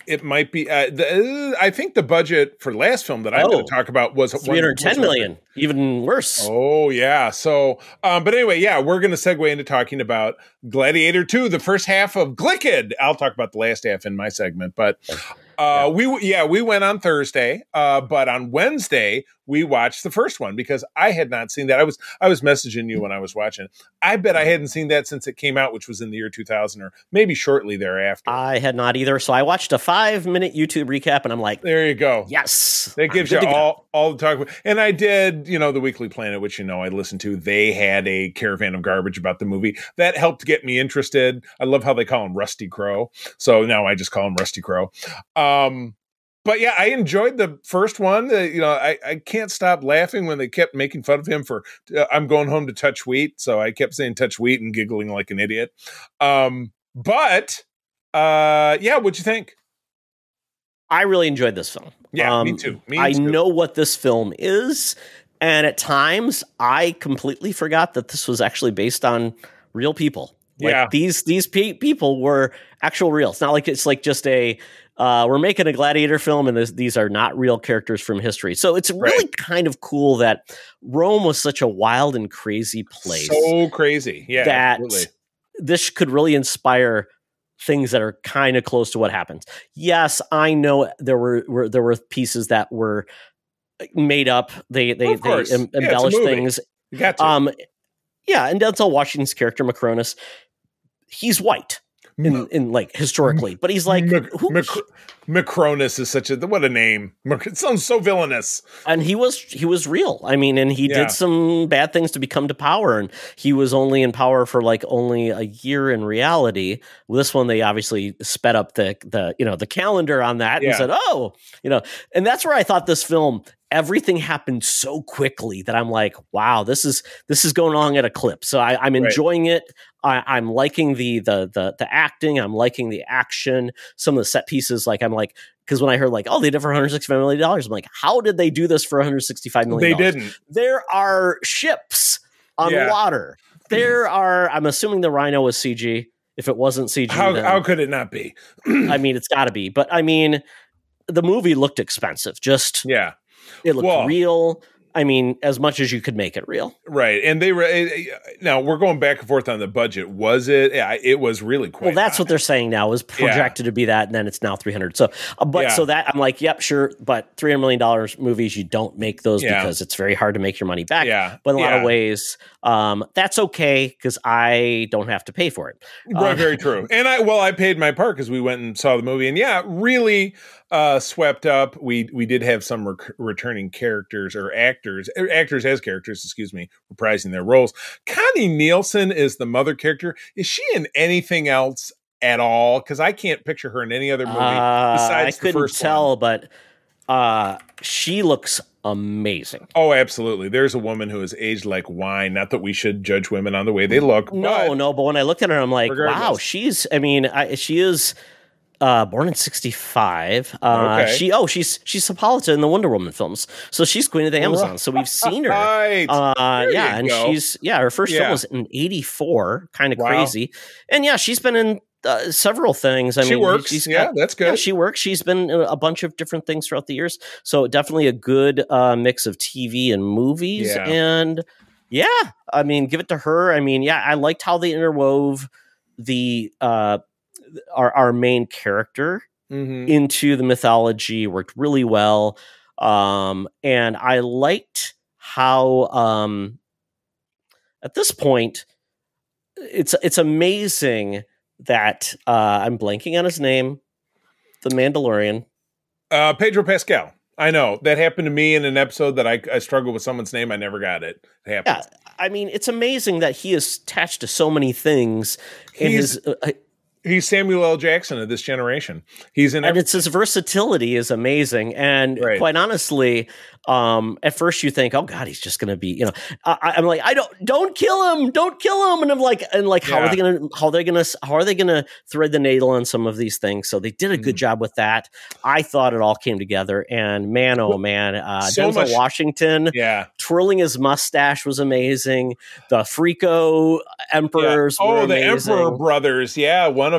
It might be. I think the budget for the last film that I'm going to talk about was $310 million. Even worse. Oh yeah. So, but anyway, we're going to segue into talking about Gladiator 2, the first half of Glicked. I'll talk about the last half in my segment, but we went on Thursday, but on Wednesday we watched the first one because I had not seen that. I was messaging you when I was watching it. I bet I hadn't seen that since it came out, which was in the year 2000 or maybe shortly thereafter. I had not either. So I watched a 5-minute YouTube recap and I'm like, there you go. Yes. That gives you all the talk. And I did, the Weekly Planet, which, I listened to. They had a caravan of garbage about the movie that helped get me interested. I love how they call him Rusty Crow. So now I just call him Rusty Crow. But yeah, I enjoyed the first one. I can't stop laughing when they kept making fun of him for I'm going home to touch wheat. So I kept saying touch wheat and giggling like an idiot. What'd you think? I really enjoyed this film. Yeah, me too. I know what this film is. And at times I completely forgot that this was actually based on real people. Like these people were actual real. It's not like it's like just we're making a Gladiator film and these are not real characters from history. So it's really kind of cool that Rome was such a wild and crazy place. So crazy. Yeah, that absolutely. This could really inspire things that are kind of close to what happens. Yes, I know there were pieces that were made up. They embellished things. You got to. And Denzel Washington's character Macronus, he's white in like historically, but he's like Macronus is such what a name. It sounds so villainous. And he was real. I mean, and he did some bad things to become to power, and he was only in power for like only a year in reality. This one, they obviously sped up the calendar on that and said, and that's where I thought this film, everything happened so quickly that I'm like, wow, this is going along at a clip. So I'm enjoying it. I'm liking the acting. I'm liking the action. Some of the set pieces, because when I heard they did for $165 million, I'm like, how did they do this for $165 million? They didn't. There are ships on water. I'm assuming the rhino was CG. If it wasn't CG, how could it not be? I mean, it's got to be. But I mean, the movie looked expensive. It looked real. I mean, as much as you could make it real. Right. And they were, now we're going back and forth on the budget. Was it? Yeah, it was really quite Well, that's high. what they're saying now is projected to be that, and then it's now 300. So, so that I'm like, yep, sure. But $300 million movies, you don't make those because it's very hard to make your money back. Yeah. But in a lot of ways, that's okay because I don't have to pay for it. Right, very true. And I paid my part because we went and saw the movie, and really swept up. We did have some returning characters or actors as characters, reprising their roles. Connie Nielsen is the mother character. Is she in anything else at all? Because I can't picture her in any other movie besides the first one. I couldn't tell, but she looks amazing. Oh, absolutely. There's a woman who is aged like wine. Not that we should judge women on the way they look. No. But when I looked at her, I'm like, wow, she is born in 65. She's Hippolyta in the Wonder Woman films. So she's Queen of the Amazon. So we've seen her. Right. Her first film was in 84. Kind of crazy. And she's been in several things. I mean, works. That's good. Yeah, she works. She's been in a bunch of different things throughout the years. So definitely a good mix of TV and movies. Yeah. And I mean, give it to her. I mean, I liked how they interwove the our main character into the mythology. Worked really well. And I liked how at this point it's amazing that I'm blanking on his name, the Mandalorian. Pedro Pascal. I know that happened to me in an episode that I struggled with someone's name. I never got it. It happened. Yeah, I mean, it's amazing that he is attached to so many things. He's Samuel L. Jackson of this generation. He's in, and it's his versatility is amazing. And quite honestly, at first you think, oh God, he's just going to be, I'm like, don't kill him, and I'm like, how are they going to thread the needle on some of these things? So they did a good job with that. I thought it all came together, and man, oh man, Denzel Washington, twirling his mustache was amazing. The Frico emperors, were amazing. The Emperor brothers, one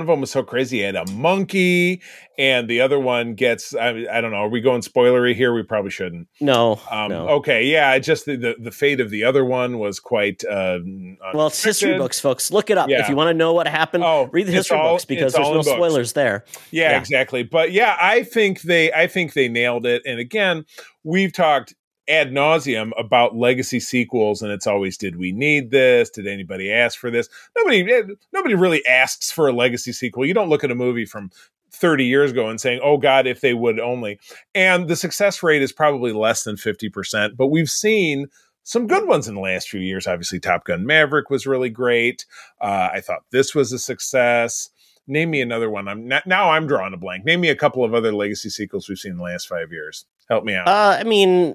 of them was so crazy. He had a monkey, and the other one gets, I don't know, are we going spoilery here? We probably shouldn't. No. Okay, just the fate of the other one was quite well, it's history books, folks. Look it up. If you want to know what happened, read the history books because there's no spoilers there. Yeah, exactly. But I think they nailed it. And again, we've talked ad nauseum about legacy sequels, and it's always, did we need this? Did anybody ask for this? Nobody really asks for a legacy sequel. You don't look at a movie from 30 years ago and saying, oh God, if they would only. And the success rate is probably less than 50%, but we've seen some good ones in the last few years. Obviously, Top Gun Maverick was really great. I thought this was a success. Name me another one. I'm drawing a blank. Name me a couple of other legacy sequels we've seen in the last 5 years. Help me out. There's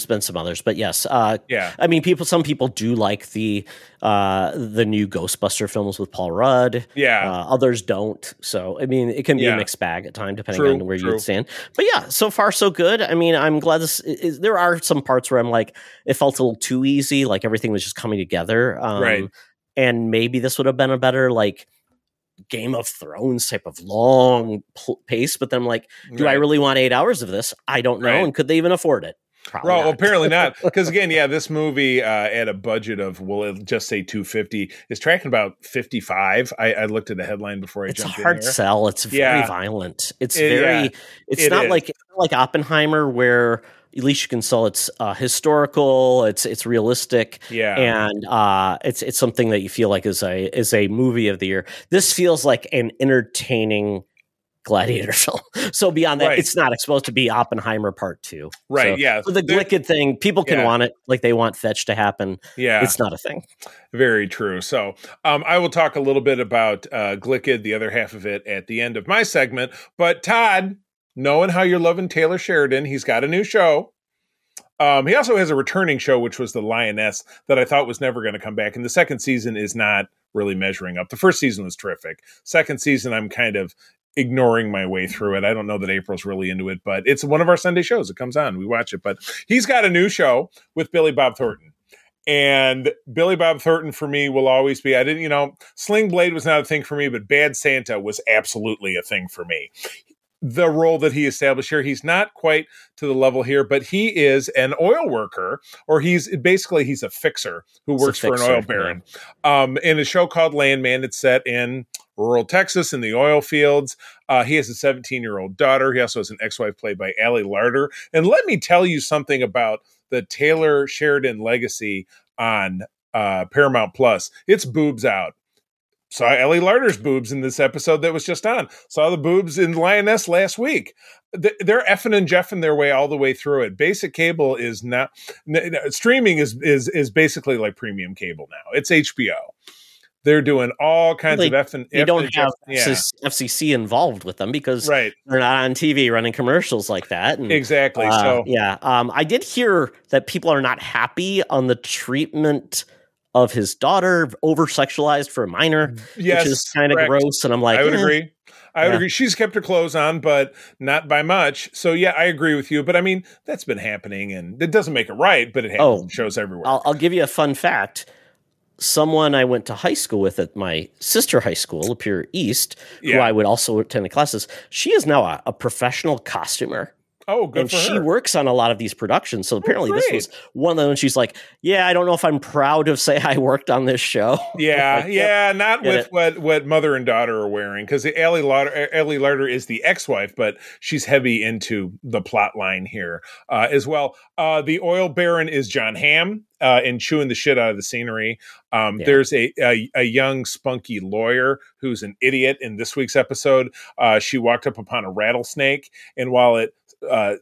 been some others, but yes. I mean, some people do like the new Ghostbuster films with Paul Rudd. Yeah. Others don't. So, I mean, it can be a mixed bag at time, depending on where you stand. But so far so good. I mean, I'm glad there are some parts where I'm like, it felt a little too easy. Like everything was just coming together. And maybe this would have been a better, Game of Thrones type of long pace, but then I'm like, do I really want 8 hours of this? I don't know. And could they even afford it? Probably not. Apparently not. Because again, this movie at a budget of, we'll just say 250 is tracking about 55. I looked at the headline before I jumped in. It's a hard sell. It's very violent. It's not like Oppenheimer, where at least you can sell it's historical, it's realistic, and it's something that you feel like is a movie of the year. This feels like an entertaining Gladiator film. So beyond that, it's not supposed to be Oppenheimer Part 2. Right, So the Glicked thing, people can want it like they want Fetch to happen. Yeah. It's not a thing. Very true. So I will talk a little bit about Glicked, the other half of it, at the end of my segment. But Todd, knowing how you're loving Taylor Sheridan, he's got a new show. He also has a returning show, which was The Lioness, that I thought was never going to come back. And the second season is not really measuring up. The first season was terrific. Second season, I'm kind of ignoring my way through it. I don't know that April's really into it, but it's one of our Sunday shows. It comes on. We watch it. But he's got a new show with Billy Bob Thornton. And Billy Bob Thornton for me will always be, Sling Blade was not a thing for me, but Bad Santa was absolutely a thing for me. the role that he established here. He's not quite to the level here, but he is an oil worker, or he's a fixer who works for an oil baron. In a show called Landman, it's set in rural Texas in the oil fields. He has a 17-year-old daughter. He also has an ex-wife played by Allie Larder. And let me tell you something about the Taylor Sheridan legacy on Paramount Plus. It's boobs out. Saw Ellie Larder's boobs in this episode that was just on. Saw the boobs in Lioness last week. They're effing and jeffing their way all the way through it. Basic cable is not streaming is basically like premium cable now. It's HBO. They're doing all kinds of effing. You don't have FCC involved with them because they're not on TV running commercials like that. And, exactly. I did hear that people are not happy on the treatment of his daughter, over-sexualized for a minor, which is kind of gross. And I'm like, I would agree. I would agree. She's kept her clothes on, but not by much. So, yeah, I agree with you. But, I mean, that's been happening, and it doesn't make it right, but it happens in shows everywhere. I'll give you a fun fact. Someone I went to high school with at my sister high school, Lapeer East, who I would also attend the classes, she is now a professional costumer. Oh, good and for her. She works on a lot of these productions. So apparently this was one of them. And she's like, yeah, I don't know if I'm proud to say I worked on this show. Yeah, not with what mother and daughter are wearing. Because Allie Larder is the ex-wife, but she's heavy into the plot line here as well. The oil baron is John Hamm. And chewing the shit out of the scenery. There's a young spunky lawyer who's an idiot in this week's episode. She walked up upon a rattlesnake, and while it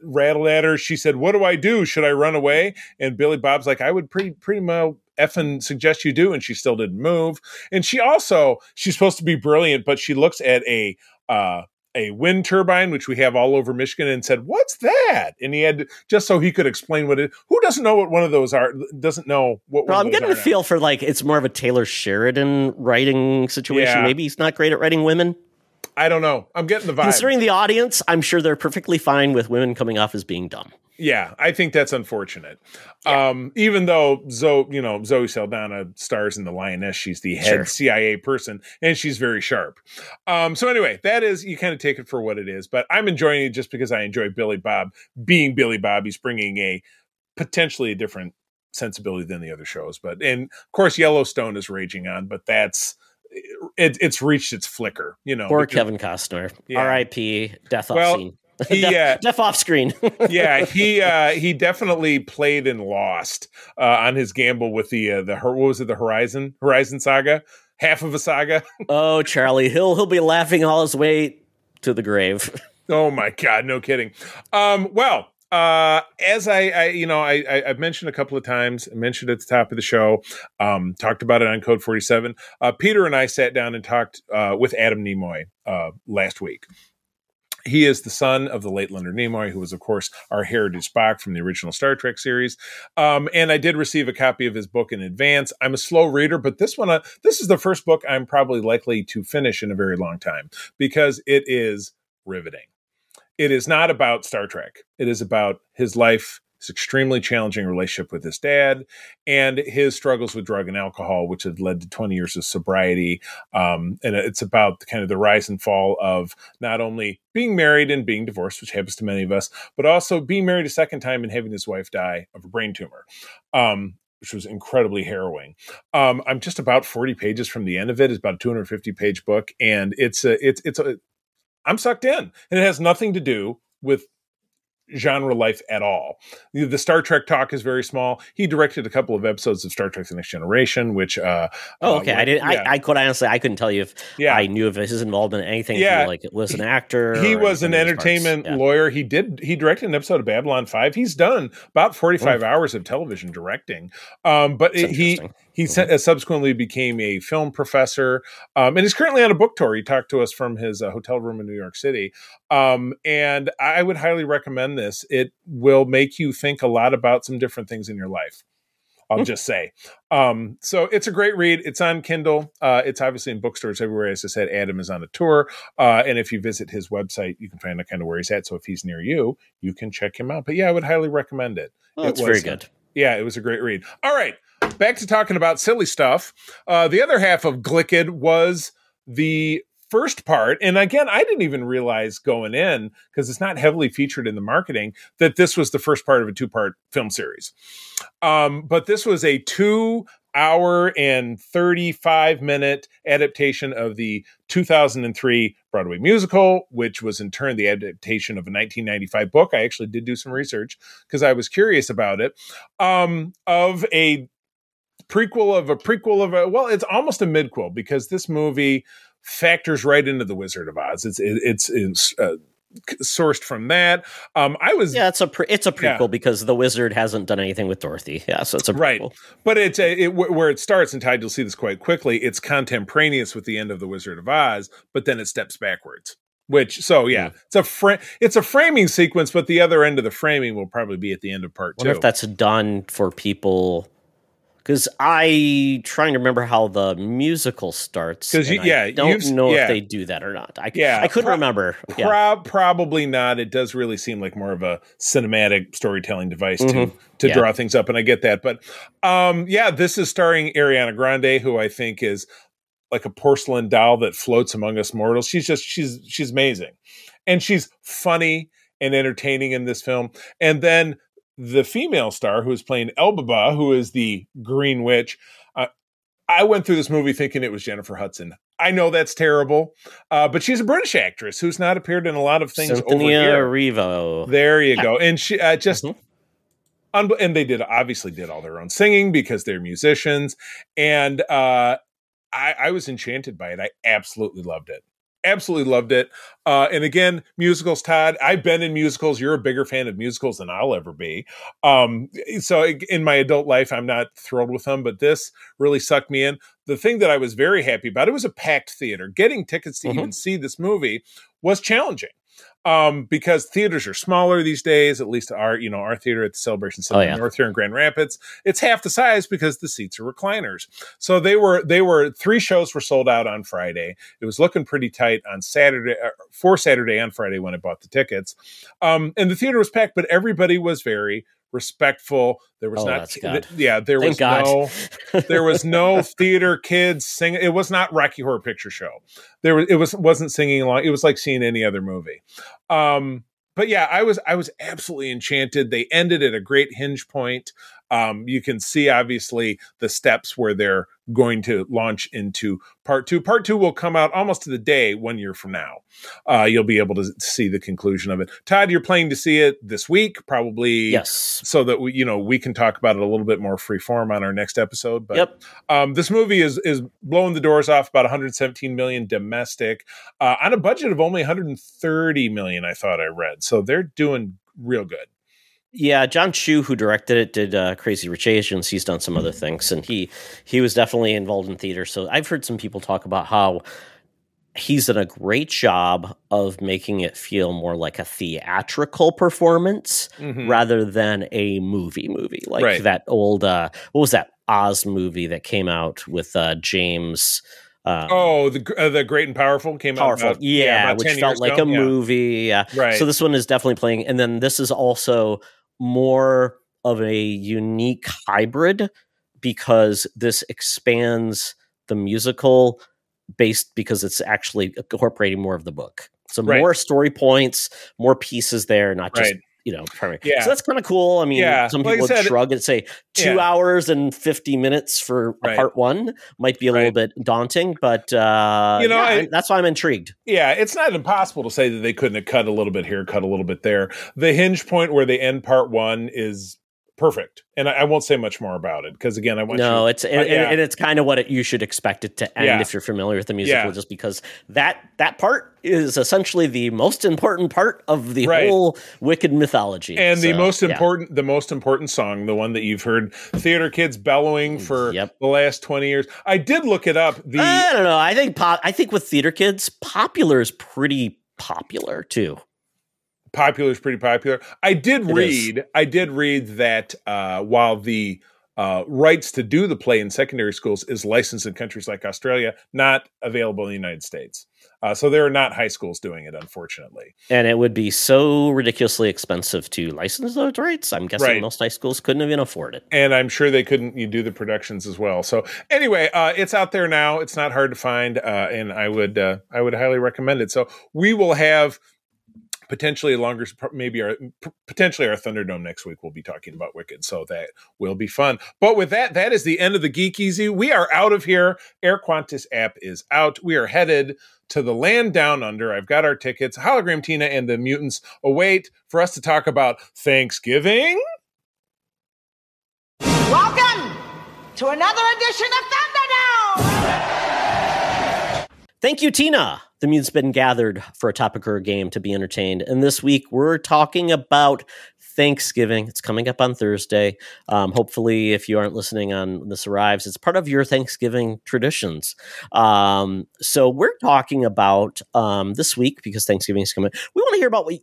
rattled at her, she said, "What do I do? Should I run away?" And Billy Bob's like, "I would pretty well effing suggest you do," and she still didn't move. And she's supposed to be brilliant, but she looks at a wind turbine, which we have all over Michigan, and said, "What's that?" And he had just so he could explain what it. Who doesn't know what one of those are? Doesn't know what. Well, I'm getting a feel for like it's more of a Taylor Sheridan writing situation. Maybe he's not great at writing women. I don't know. I'm getting the vibe. Considering the audience, I'm sure they're perfectly fine with women coming off as being dumb. Yeah, I think that's unfortunate. Even though Zoe Saldana stars in The Lioness, she's the head CIA person, and she's very sharp. So anyway, that is, you kind of take it for what it is. But I'm enjoying it just because I enjoy Billy Bob being Billy Bob. He's bringing a potentially a different sensibility than the other shows. And of course, Yellowstone is raging on, but it's reached its flicker. Poor Kevin Costner. R.I.P. Death off scene. Death off screen. He definitely played and lost on his gamble with the what was it, the Horizon saga, half of a saga. Oh, Charlie, he'll be laughing all his way to the grave. Oh my God, no kidding. As I've mentioned a couple of times, I mentioned at the top of the show, talked about it on Code 47. Peter and I sat down and talked with Adam Nimoy last week. He is the son of the late Leonard Nimoy, who was, of course, our heritage Spock from the original Star Trek series. And I did receive a copy of his book in advance. I'm a slow reader, but this is the first book I'm probably likely to finish in a very long time because it is riveting. It is not about Star Trek. It is about his life, his extremely challenging relationship with his dad, and his struggles with drug and alcohol, which had led to 20 years of sobriety. And it's about kind of the rise and fall of not only being married and being divorced, which happens to many of us, but also being married a second time and having his wife die of a brain tumor. Which was incredibly harrowing. I'm just about 40 pages from the end of it. It's about a 250-page book, and I'm sucked in, and it has nothing to do with genre life at all. The Star Trek talk is very small. He directed a couple of episodes of Star Trek: The Next Generation, which okay. I quite honestly, I couldn't tell you if I knew of his involvement in anything. Like it was an actor. He was an entertainment lawyer. He directed an episode of Babylon 5. He's done about 45 hours of television directing. But he subsequently became a film professor, and he's currently on a book tour. He talked to us from his hotel room in New York City. And I would highly recommend this. It will make you think a lot about some different things in your life. I'll just say. So it's a great read. It's on Kindle. It's obviously in bookstores everywhere. As I said, Adam is on a tour. And if you visit his website, you can find out kind of where he's at. So if he's near you, you can check him out. But yeah, I would highly recommend it. It's very good. It was a great read. All right. Back to talking about silly stuff. The other half of Glicked was the first part, and again, I didn't even realize going in, because it's not heavily featured in the marketing, that this was the first part of a 2-part film series. But this was a 2-hour and 35-minute adaptation of the 2003 Broadway musical, which was in turn the adaptation of a 1995 book. I actually did do some research because I was curious about it, of a prequel of a, well, it's almost a midquel, because this movie factors right into the Wizard of Oz. It's sourced from that. It's a prequel because the Wizard hasn't done anything with Dorothy. Yeah, so it's a prequel. Right. But it's where it starts, and Tide, you'll see this quite quickly. It's contemporaneous with the end of the Wizard of Oz, but then it steps backwards. It's a framing sequence, but the other end of the framing will probably be at the end of part 2. I wonder if that's done for people. Because I trying to remember how the musical starts. Because I don't know if they do that or not. I couldn't remember. Probably not. It does really seem like more of a cinematic storytelling device to draw things up, and I get that. But this is starring Ariana Grande, who I think is like a porcelain doll that floats among us mortals. She's amazing, and she's funny and entertaining in this film. And then the female star who is playing Elphaba, who is the Green Witch. I went through this movie thinking it was Jennifer Hudson. I know that's terrible, but she's a British actress who's not appeared in a lot of things over here. Revo. There you go. And she and they obviously did all their own singing because they're musicians. And I was enchanted by it. I absolutely loved it. Absolutely loved it. And again, musicals, Todd, I've been in musicals. You're a bigger fan of musicals than I'll ever be. So in my adult life, I'm not thrilled with them, but this really sucked me in. The thing that I was very happy about, it was a packed theater. Getting tickets to even see this movie was challenging. Because theaters are smaller these days, at least our theater at the Celebration Center North here in Grand Rapids, it's half the size because the seats are recliners. So they were 3 shows were sold out on Friday. It was looking pretty tight on Saturday, for Saturday and Friday when I bought the tickets. And the theater was packed, but everybody was very respectful. There was there was no theater kids singing. It was not Rocky Horror Picture Show. Wasn't singing along. It was like seeing any other movie. But yeah, I was absolutely enchanted. They ended at a great hinge point. You can see obviously the steps where they're going to launch into part 2. Part 2 will come out almost to the day 1 year from now. You'll be able to see the conclusion of it. Todd, you're planning to see it this week, probably. Yes. So that we can talk about it a little bit more free form on our next episode. But this movie is blowing the doors off, about 117 million domestic on a budget of only 130 million. I thought I read. So they're doing real good. Yeah, John Chu, who directed it, did Crazy Rich Asians. He's done some other things, and he was definitely involved in theater. So I've heard some people talk about how he's done a great job of making it feel more like a theatrical performance rather than a movie. Like that old, what was that Oz movie that came out with James? The Great and Powerful came out. About, which felt like a movie. Right. So this one is definitely playing, and then this is also more of a unique hybrid because this expands the musical because it's actually incorporating more of the book. So more story points, more pieces there, not just primary. Yeah. So that's kind of cool. I mean, some people would shrug and say 2 hours and 50 minutes for part 1 might be a little bit daunting, but that's why I'm intrigued. Yeah, it's not impossible to say that they couldn't have cut a little bit here, cut a little bit there. The hinge point where they end part 1 is perfect, and I won't say much more about it because again, and it's kind of what you should expect it to end if you're familiar with the musical, just because that part is essentially the most important part of the whole Wicked mythology, and the most important song, the one that you've heard theater kids bellowing for the last 20 years. I did look it up. I don't know. I think with theater kids, Popular is pretty popular too. Popular is pretty popular. I did read that while the rights to do the play in secondary schools is licensed in countries like Australia, not available in the United States. So there are not high schools doing it, unfortunately. And it would be so ridiculously expensive to license those rights. I'm guessing most high schools couldn't even afford it. And I'm sure they couldn't do the productions as well. So anyway, it's out there now. It's not hard to find, and I would highly recommend it. So we will have potentially potentially our Thunderdome next week. We'll be talking about Wicked, so that will be fun. But with that is the end of the Geek Easy. We are out of here. Air Qantas app is out. We are headed to the land down under. I've got our tickets. Hologram Tina and the mutants await for us to talk about Thanksgiving. Welcome to another edition of Thunderdome! Thank you, Tina. The mutants been gathered for a topic or a game to be entertained. And this week, we're talking about Thanksgiving. It's coming up on Thursday. Hopefully, if you aren't listening on this arrives, it's part of your Thanksgiving traditions. So we're talking about this week, because Thanksgiving is coming. We want to hear about what,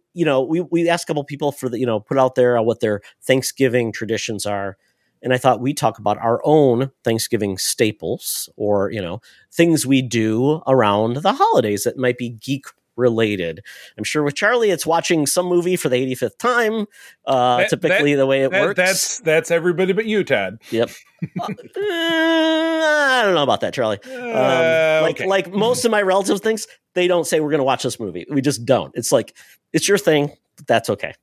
we asked a couple people for put out there what their Thanksgiving traditions are. And I thought we'd talk about our own Thanksgiving staples, or, things we do around the holidays that might be geek related. I'm sure with Charlie, it's watching some movie for the 85th time, typically the way it works. That's everybody but you, Todd. Yep. I don't know about that, Charlie. Okay. Like most of my relatives things, they don't say we're going to watch this movie. We just don't. It's like, it's your thing. That's okay.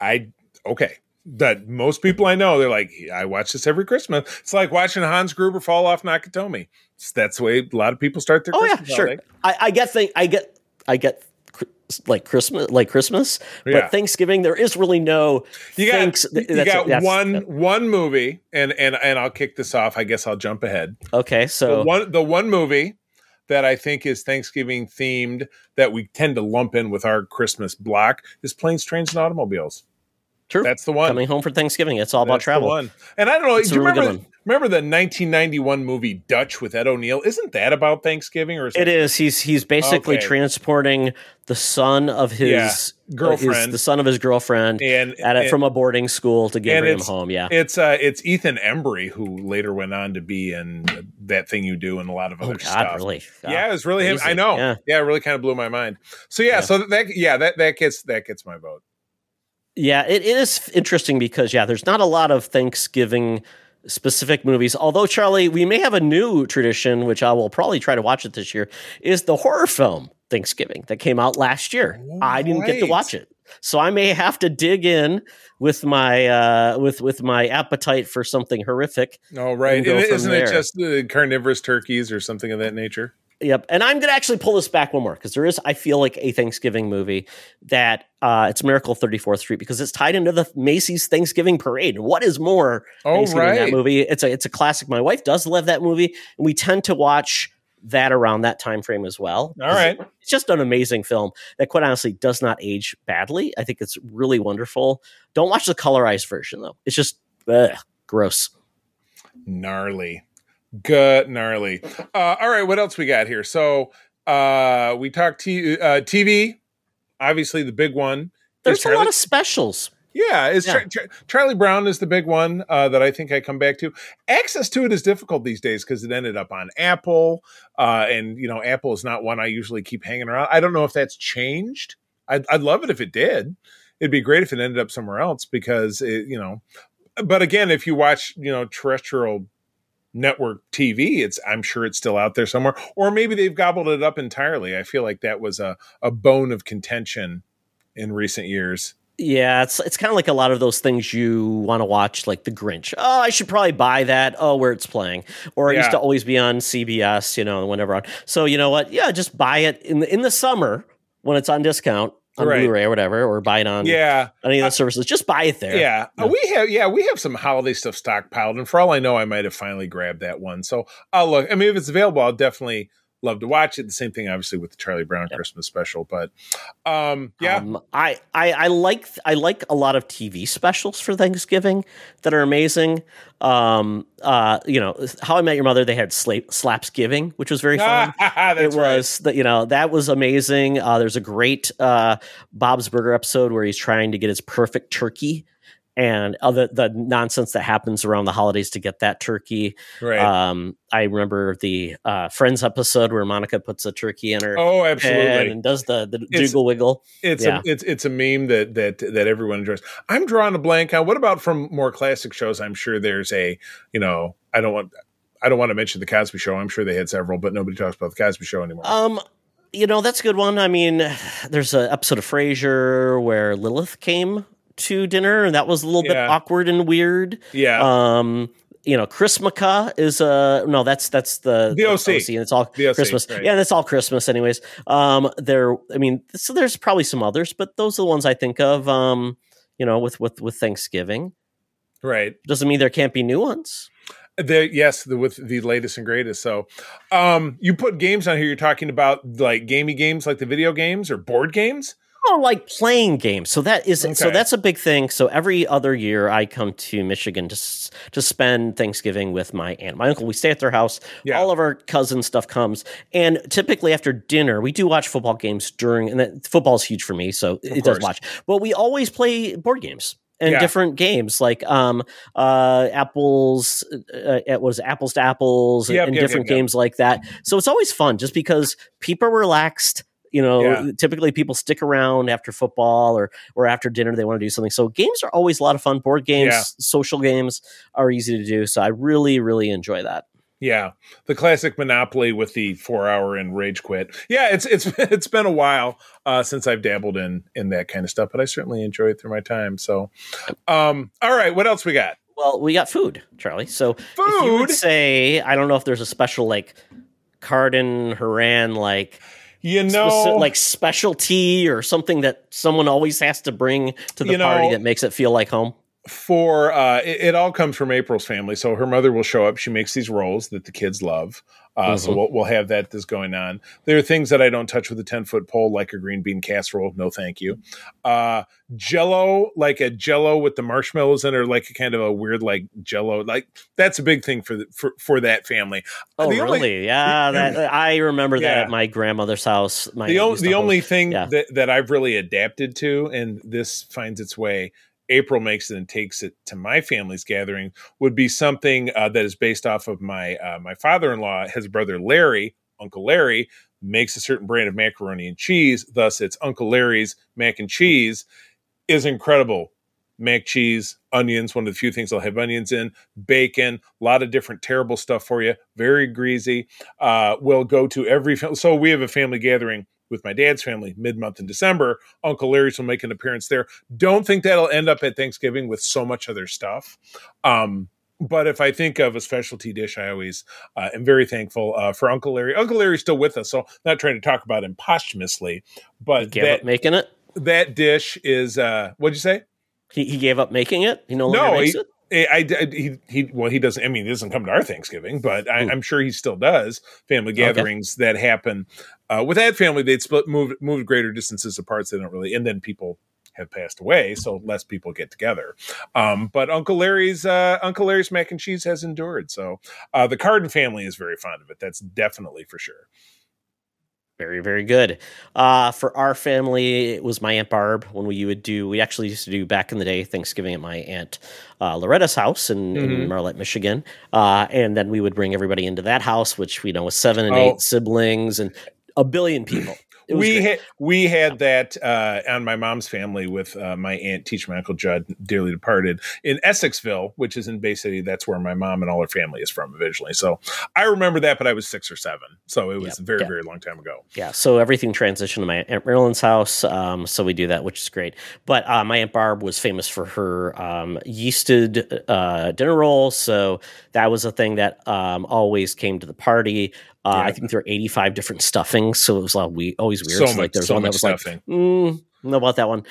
Okay. That most people I know, they're like, I watch this every Christmas. It's like watching Hans Gruber fall off Nakatomi. That's the way a lot of people start their Christmas holiday. Sure. I get like Christmas, but Thanksgiving, there is really no. You got one movie, and I'll kick this off. I guess I'll jump ahead. Okay, so the one movie that I think is Thanksgiving themed that we tend to lump in with our Christmas block is Planes, Trains, and Automobiles. True. That's the one. Coming home for Thanksgiving. It's all about travel. The one. And I don't know. Do you remember the 1991 movie Dutch with Ed O'Neill? Isn't that about Thanksgiving? Or it is. He's basically transporting the son of his girlfriend, the son of his girlfriend, from a boarding school to bring him home. Yeah, it's Ethan Embry, who later went on to be in That Thing You Do and a lot of other stuff. Really? Yeah, it was really him. I know. Yeah, it really kind of blew my mind. So so that gets my vote. Yeah, it is interesting because, there's not a lot of Thanksgiving specific movies. Although, Charlie, we may have a new tradition, which I will probably try to watch it this year, is the horror film Thanksgiving that came out last year. I didn't get to watch it. So I may have to dig in with my with my appetite for something horrific. Oh, right. Isn't it just carnivorous turkeys or something of that nature? Yep. And I'm going to actually pull this back one more, because there is, I feel like, a Thanksgiving movie that it's Miracle 34th Street, because it's tied into the Macy's Thanksgiving Parade. What is more Thanksgiving in that movie? It's a classic. My wife does love that movie, and we tend to watch that around that time frame as well. All right. It's just an amazing film that, quite honestly, does not age badly. I think it's really wonderful. Don't watch the colorized version, though. It's just gross. Gnarly. Good gnarly. All right, what else we got here? So we talked TV, obviously the big one. There's a lot of specials. Yeah, Charlie Brown is the big one that I think I come back to. Access to it is difficult these days because it ended up on Apple, and Apple is not one I usually keep hanging around. I don't know if that's changed. I'd love it if it did. It'd be great if it ended up somewhere else because But again, if you watch terrestrial network TV, I'm sure it's still out there somewhere, or maybe they've gobbled it up entirely. I feel like that was a bone of contention in recent years. Yeah, it's kind of like a lot of those things you want to watch, like The Grinch. Oh, I should probably buy that. Oh, where it's playing, or it used to always be on CBS, whenever on. So you know what? Yeah, just buy it in the summer when it's on discount. On Blu-ray or whatever, or buy it on any of the services. Just buy it there. Yeah. We have some holiday stuff stockpiled, and for all I know, I might have finally grabbed that one. So I'll look. I mean, if it's available, I'll definitely love to watch it. The same thing, obviously, with the Charlie Brown Christmas special. But I like a lot of TV specials for Thanksgiving that are amazing. How I Met Your Mother, they had Slapsgiving, which was very fun. That was amazing. There's a great Bob's Burger episode where he's trying to get his perfect turkey. and other the nonsense that happens around the holidays to get that turkey. Right. I remember the Friends episode where Monica puts a turkey in her Oh, absolutely. head and does the jiggle wiggle. It's a meme that everyone enjoys. I'm drawing a blank on what about from more classic shows. I'm sure there's I don't want to mention the Cosby Show. I'm sure they had several, but nobody talks about the Cosby Show anymore. That's a good one. I mean, there's an episode of Frasier where Lilith came to dinner, and that was a little bit awkward and weird. Yeah. Christmaka is that's the OC. and it's all Christmas. Right. Yeah, that's all Christmas anyways. So there's probably some others, but those are the ones I think of, with Thanksgiving. Right. Doesn't mean there can't be new ones. With the latest and greatest. So you put games on here. You're talking about like gamey games, like the video games or board games? Oh, like playing games. So that's a big thing. So every other year I come to Michigan to spend Thanksgiving with my aunt, my uncle. We stay at their house. Yeah. All of our cousin stuff comes. And typically after dinner, we do watch football games and football is huge for me. So it does watch. But we always play board games. And different games like apples, it was apples to apples, and different games like that. So it's always fun, just because people are relaxed. Typically people stick around after football or after dinner. They want to do something. So games are always a lot of fun. Board games, social games are easy to do. So I really, really enjoy that. Yeah, the classic Monopoly with the 4-hour and rage quit. Yeah, it's been a while since I've dabbled in that kind of stuff, but I certainly enjoy it through my time. So, all right, what else we got? Well, we got food, Charlie. So if you would say, I don't know if there's a special like Cardin Haran like specialty or something that someone always has to bring to the party that makes it feel like home. It all comes from April's family. So her mother will show up. She makes these rolls that the kids love. So we'll have that's going on. There are things that I don't touch with a 10-foot pole, like a green bean casserole. No, thank you. Jello, like a Jello with the marshmallows in it, or like a kind of a weird like Jello. Like that's a big thing for that family. Oh, really? I remember that at my grandmother's house. The only thing that I've really adapted to, and this finds its way, April makes it and takes it to my family's gathering, would be something that is based off of my father-in-law. His brother Larry, Uncle Larry, makes a certain brand of macaroni and cheese. Thus, it's Uncle Larry's mac and cheese. Is incredible. Mac cheese, onions, one of the few things I'll have onions in, bacon, a lot of different terrible stuff for you. Very greasy. We'll go to every so we have a family gathering with my dad's family mid-month in December. Uncle Larry's will make an appearance there. Don't think that'll end up at Thanksgiving with so much other stuff. But if I think of a specialty dish, I always am very thankful for Uncle Larry. Uncle Larry's still with us, so I'm not trying to talk about him posthumously. But he gave up making it? That dish is, what'd you say? He gave up making it? He no longer makes it? He doesn't. I mean, he doesn't come to our Thanksgiving, but I'm sure he still does. Family gatherings that happen with that family, they'd moved greater distances apart. So they don't really, and then people have passed away, so less people get together. But Uncle Larry's mac and cheese has endured. So the Cardin family is very fond of it. That's definitely for sure. Very, very good. For our family, it was my Aunt Barb when we actually used to do back in the day Thanksgiving at my Aunt Loretta's house in Marlette, Michigan. And then we would bring everybody into that house, which we know was 7 and 8 siblings and a billion people. We had that on my mom's family with my aunt, teacher, my uncle Judd, dearly departed, in Essexville, which is in Bay City. That's where my mom and all her family is from originally. So I remember that, but I was 6 or 7. So it was a very, very long time ago. Yeah. So everything transitioned to my Aunt Marilyn's house. So we do that, which is great. But my Aunt Barb was famous for her yeasted dinner roll. So that was a thing that always came to the party. I think there are 85 different stuffings, so it was always weird. So like there's so one that much was stuffing. Know about that one.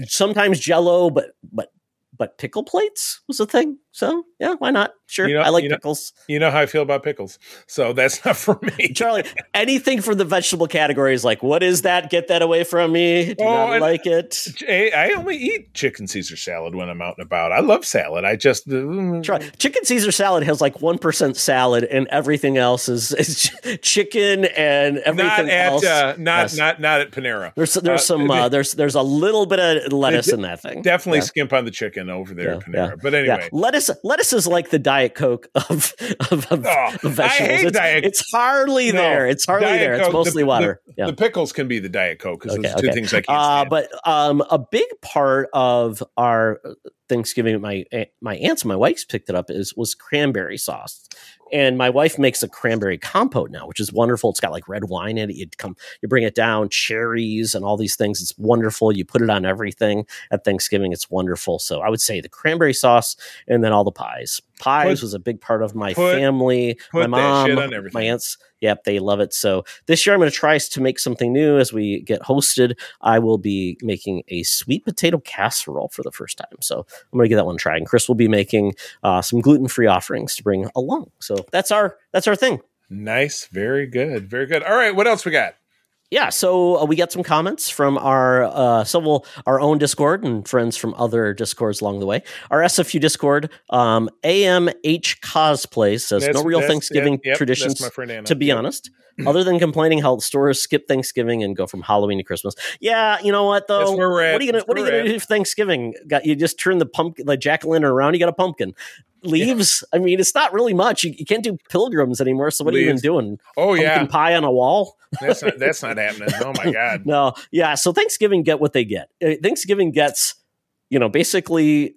Sometimes Jello, but pickle plates was a thing. So yeah, why not? Sure, I like pickles. You know how I feel about pickles, so that's not for me. Charlie, anything from the vegetable category is like, what is that? Get that away from me. Do not like it. I only eat chicken Caesar salad when I'm out and about. I love salad. I just chicken Caesar salad has like 1% salad, and everything else is chicken and everything else. Not at Panera. There's a little bit of lettuce in that thing. Definitely skimp on the chicken. than over there at Panera. But anyway, lettuce is like the Diet Coke of vegetables. I hate Diet. It's hardly there. It's hardly Diet there. It's Coke, mostly water. The pickles can be the Diet Coke because those two things I can't stand. But a big part of our Thanksgiving, my aunts and my wife's picked it up, was cranberry sauce. And my wife makes a cranberry compote now, which is wonderful. It's got like red wine in it. You bring it down, cherries and all these things. It's wonderful. You put it on everything at Thanksgiving. It's wonderful. So I would say the cranberry sauce and then all the pies. Pies was a big part of my family. My mom, my aunts. Yep, they love it. So this year I'm going to try to make something new as we get hosted. I will be making a sweet potato casserole for the first time. So I'm going to give that one a try. And Chris will be making some gluten-free offerings to bring along. So that's our thing. Nice. Very good. Very good. All right. What else we got? Yeah, so we got some comments from our own Discord and friends from other Discords along the way. Our SFU Discord, AMH Cosplay says, no real Thanksgiving traditions, to be honest, other than complaining how stores skip Thanksgiving and go from Halloween to Christmas. Yeah, you know what, though? That's where we're at. What are you going to do for Thanksgiving? You just turn the pumpkin, like jack-o'-lantern around, you got a pumpkin. Leaves. I mean, it's not really much. You can't do pilgrims anymore. So what are you even doing? Oh, pumpkin pie on a wall? That's not happening. Oh my God. No. Yeah. So Thanksgiving get what they get. Thanksgiving gets, basically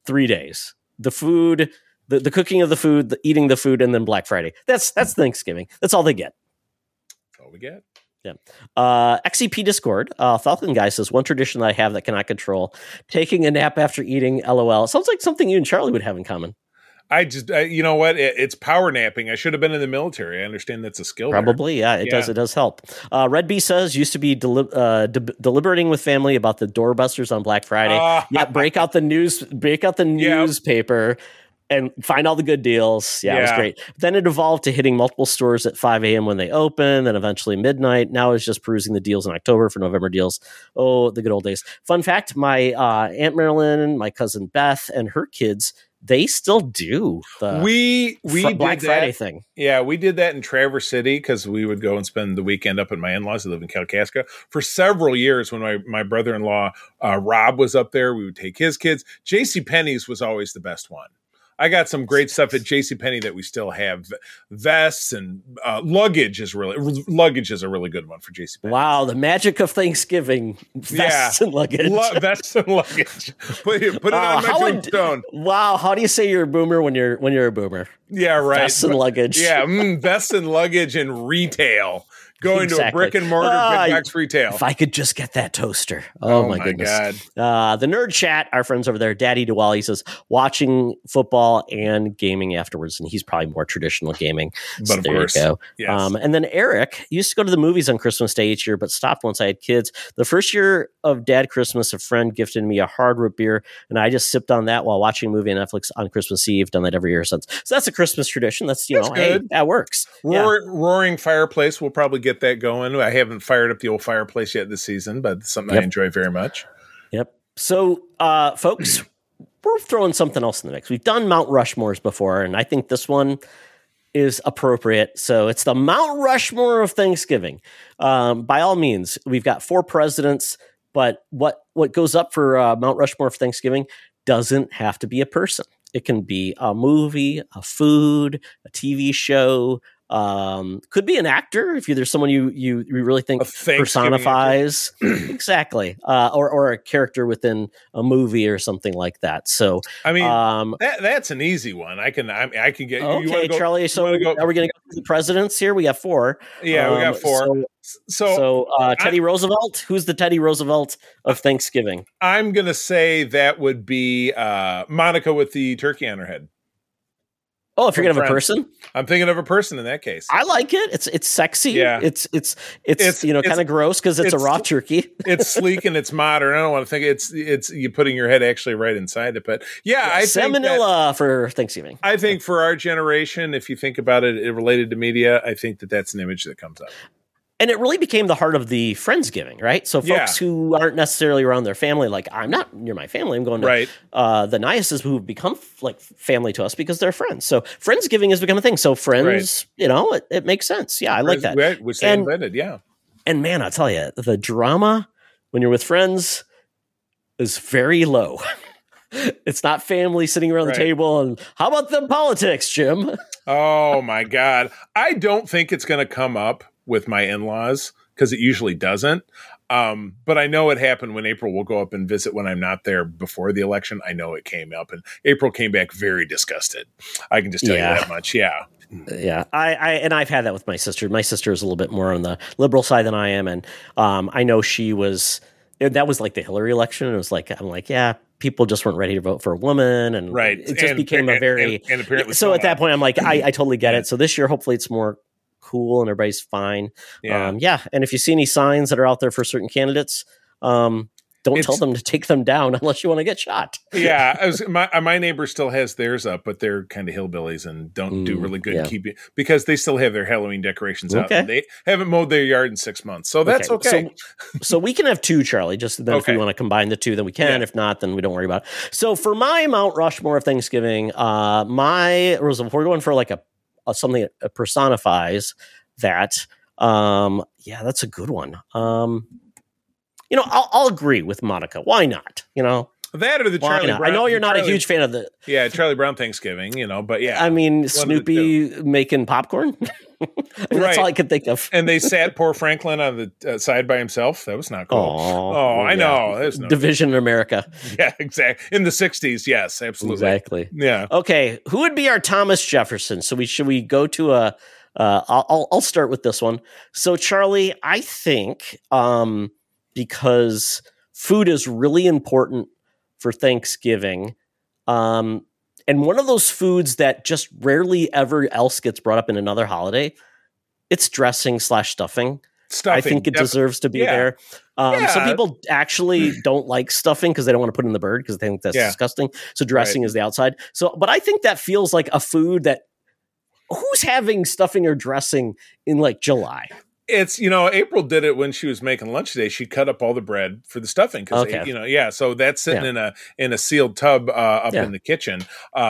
3 days. The food, the cooking of the food, the eating the food, and then Black Friday. That's Thanksgiving. That's all they get. That's all we get. Yeah. XEP Discord, Falcon Guy says, one tradition that I have that cannot control, taking a nap after eating, LOL. Sounds like something you and Charlie would have in common. You know what? It's power napping. I should have been in the military. I understand that's a skill. Probably, yeah. It does help. Red B says, used to be deliberating with family about the doorbusters on Black Friday. Break out the newspaper and find all the good deals. Yeah, it was great. Then it evolved to hitting multiple stores at 5 a.m. when they open, then eventually midnight. Now it's just perusing the deals in October for November deals. Oh, the good old days. Fun fact, my Aunt Marilyn, my cousin Beth, and her kids, they still do the Black Friday thing. Yeah, we did that in Traverse City because we would go and spend the weekend up at my in-laws who live in Kalkaska for several years. When my brother-in-law, Rob, was up there, we would take his kids. JCPenney's was always the best one. I got some great stuff at JCPenney that we still have. Vests and luggage is a really good one for JCPenney. Wow, the magic of Thanksgiving. Vests and luggage. Vests and luggage. Put it on my tombstone. Wow, how do you say you're a boomer when you're a boomer? Yeah, right. Vests and luggage. Yeah, vests and luggage and retail. Going to a brick and mortar big box retail. If I could just get that toaster. Oh my goodness. God. The Nerd Chat, our friends over there, Daddy Diwali says, watching football and gaming afterwards. And he's probably more traditional gaming. But so of there course. You go. Yes. And then Eric used to go to the movies on Christmas Day each year, but stopped once I had kids. The first year of Dad Christmas, a friend gifted me a hard root beer, and I just sipped on that while watching a movie on Netflix on Christmas Eve. Done that every year since. So that's a Christmas tradition. That's good. Hey, that works. Roaring fireplace. We'll probably get that going. I haven't fired up the old fireplace yet this season, but it's something I enjoy very much. Yep. So, folks, we're throwing something else in the mix. We've done Mount Rushmores before, and I think this one is appropriate. So it's the Mount Rushmore of Thanksgiving. By all means, we've got 4 presidents, but what goes up for Mount Rushmore of Thanksgiving doesn't have to be a person. It can be a movie, a food, a TV show. Could be an actor if there's someone you really think personifies exactly, or a character within a movie or something like that. So I mean, that's an easy one. I can get. Okay, Charlie. So are we going to go through the presidents here? We have 4. Yeah, we got 4. So Teddy Roosevelt. Who's the Teddy Roosevelt of Thanksgiving? I'm going to say that would be Monica with the turkey on her head. Oh, if you're gonna have a person, I'm thinking of a person in that case. I like it. It's sexy. Yeah. It's kind of gross because it's a raw turkey. It's sleek and it's modern. I don't want to think it's you putting your head actually right inside it, but I think salmonella for Thanksgiving. I think for our generation, if you think about it related to media, I think that's an image that comes up. And it really became the heart of the Friendsgiving, right? So folks who aren't necessarily around their family, like I'm not near my family, I'm going to the Niases who have become like family to us because they're friends. So Friendsgiving has become a thing. So friends, it makes sense. Yeah, I like that. Which they invented, yeah. And man, I'll tell you, the drama when you're with friends is very low. It's not family sitting around the table and how about them politics, Jim? Oh my God. I don't think it's going to come up with my in-laws because it usually doesn't. But I know it happened when April will go up and visit when I'm not there before the election. I know it came up, and April came back very disgusted. I can just tell you that much. Yeah. Yeah. I've had that with my sister. My sister is a little bit more on the liberal side than I am. And I know that was like the Hillary election. And it was like, I'm like, yeah, people just weren't ready to vote for a woman. And it just became a very, and apparently so at that point, I'm like, I totally get it. So this year, hopefully it's more cool and everybody's fine. Yeah. And if you see any signs that are out there for certain candidates, don't tell them to take them down unless you want to get shot. Yeah. My neighbor still has theirs up, but they're kind of hillbillies and don't do really good keeping because they still have their Halloween decorations out. And they haven't mowed their yard in 6 months. So that's okay. So we can have two, Charlie, just then if we want to combine the two, then we can. If not, then we don't worry about it. So for my Mount Rushmore of Thanksgiving, if we're going for like something that personifies that, that's a good one. I'll agree with Monica. Why not? That or the Charlie Brown. I know you're not a huge fan of the Charlie Brown Thanksgiving, but yeah. I mean, Snoopy making popcorn. That's all I could think of. And they sat poor Franklin on the side by himself. That was not cool. I know. There's no Division in America. Yeah, exactly. In the 60s, yes, absolutely. Exactly. Yeah. Okay, who would be our Thomas Jefferson? So should we go to I'll start with this one. So Charlie, I think because food is really important for Thanksgiving. And one of those foods that just rarely ever else gets brought up in another holiday, it's dressing/stuffing. I think it deserves to be there. Some people actually don't like stuffing because they don't want to put in the bird because they think that's disgusting. So dressing is the outside. So, but I think that feels like a food that who's having stuffing or dressing in like July? It's, April did it when she was making lunch today. She cut up all the bread for the stuffing. So that's sitting in a sealed tub up in the kitchen.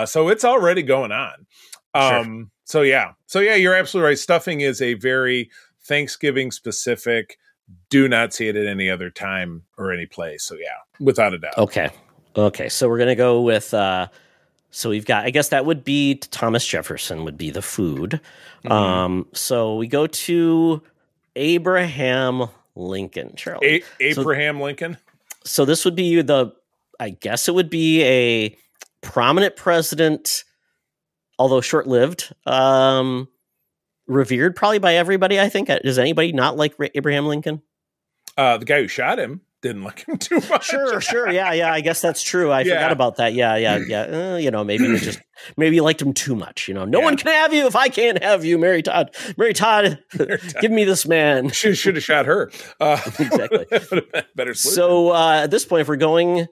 So it's already going on. So you're absolutely right. Stuffing is a very Thanksgiving specific. Do not see it at any other time or any place. So without a doubt. Okay. So we're going to go with, so we've got, I guess that would be Thomas Jefferson would be the food. Mm-hmm. So we go to Abraham Lincoln, Charlie. Abraham Lincoln. So this would be I guess it would be a prominent president, although short-lived, revered probably by everybody, I think. Does anybody not like Abraham Lincoln? The guy who shot him didn't like him too much. Sure. Yeah. I guess that's true. I forgot about that. Yeah. Maybe you liked him too much. No one can have you if I can't have you, Mary Todd. Give me this man. Should have shot her. Exactly. Better. So at this point, if we're going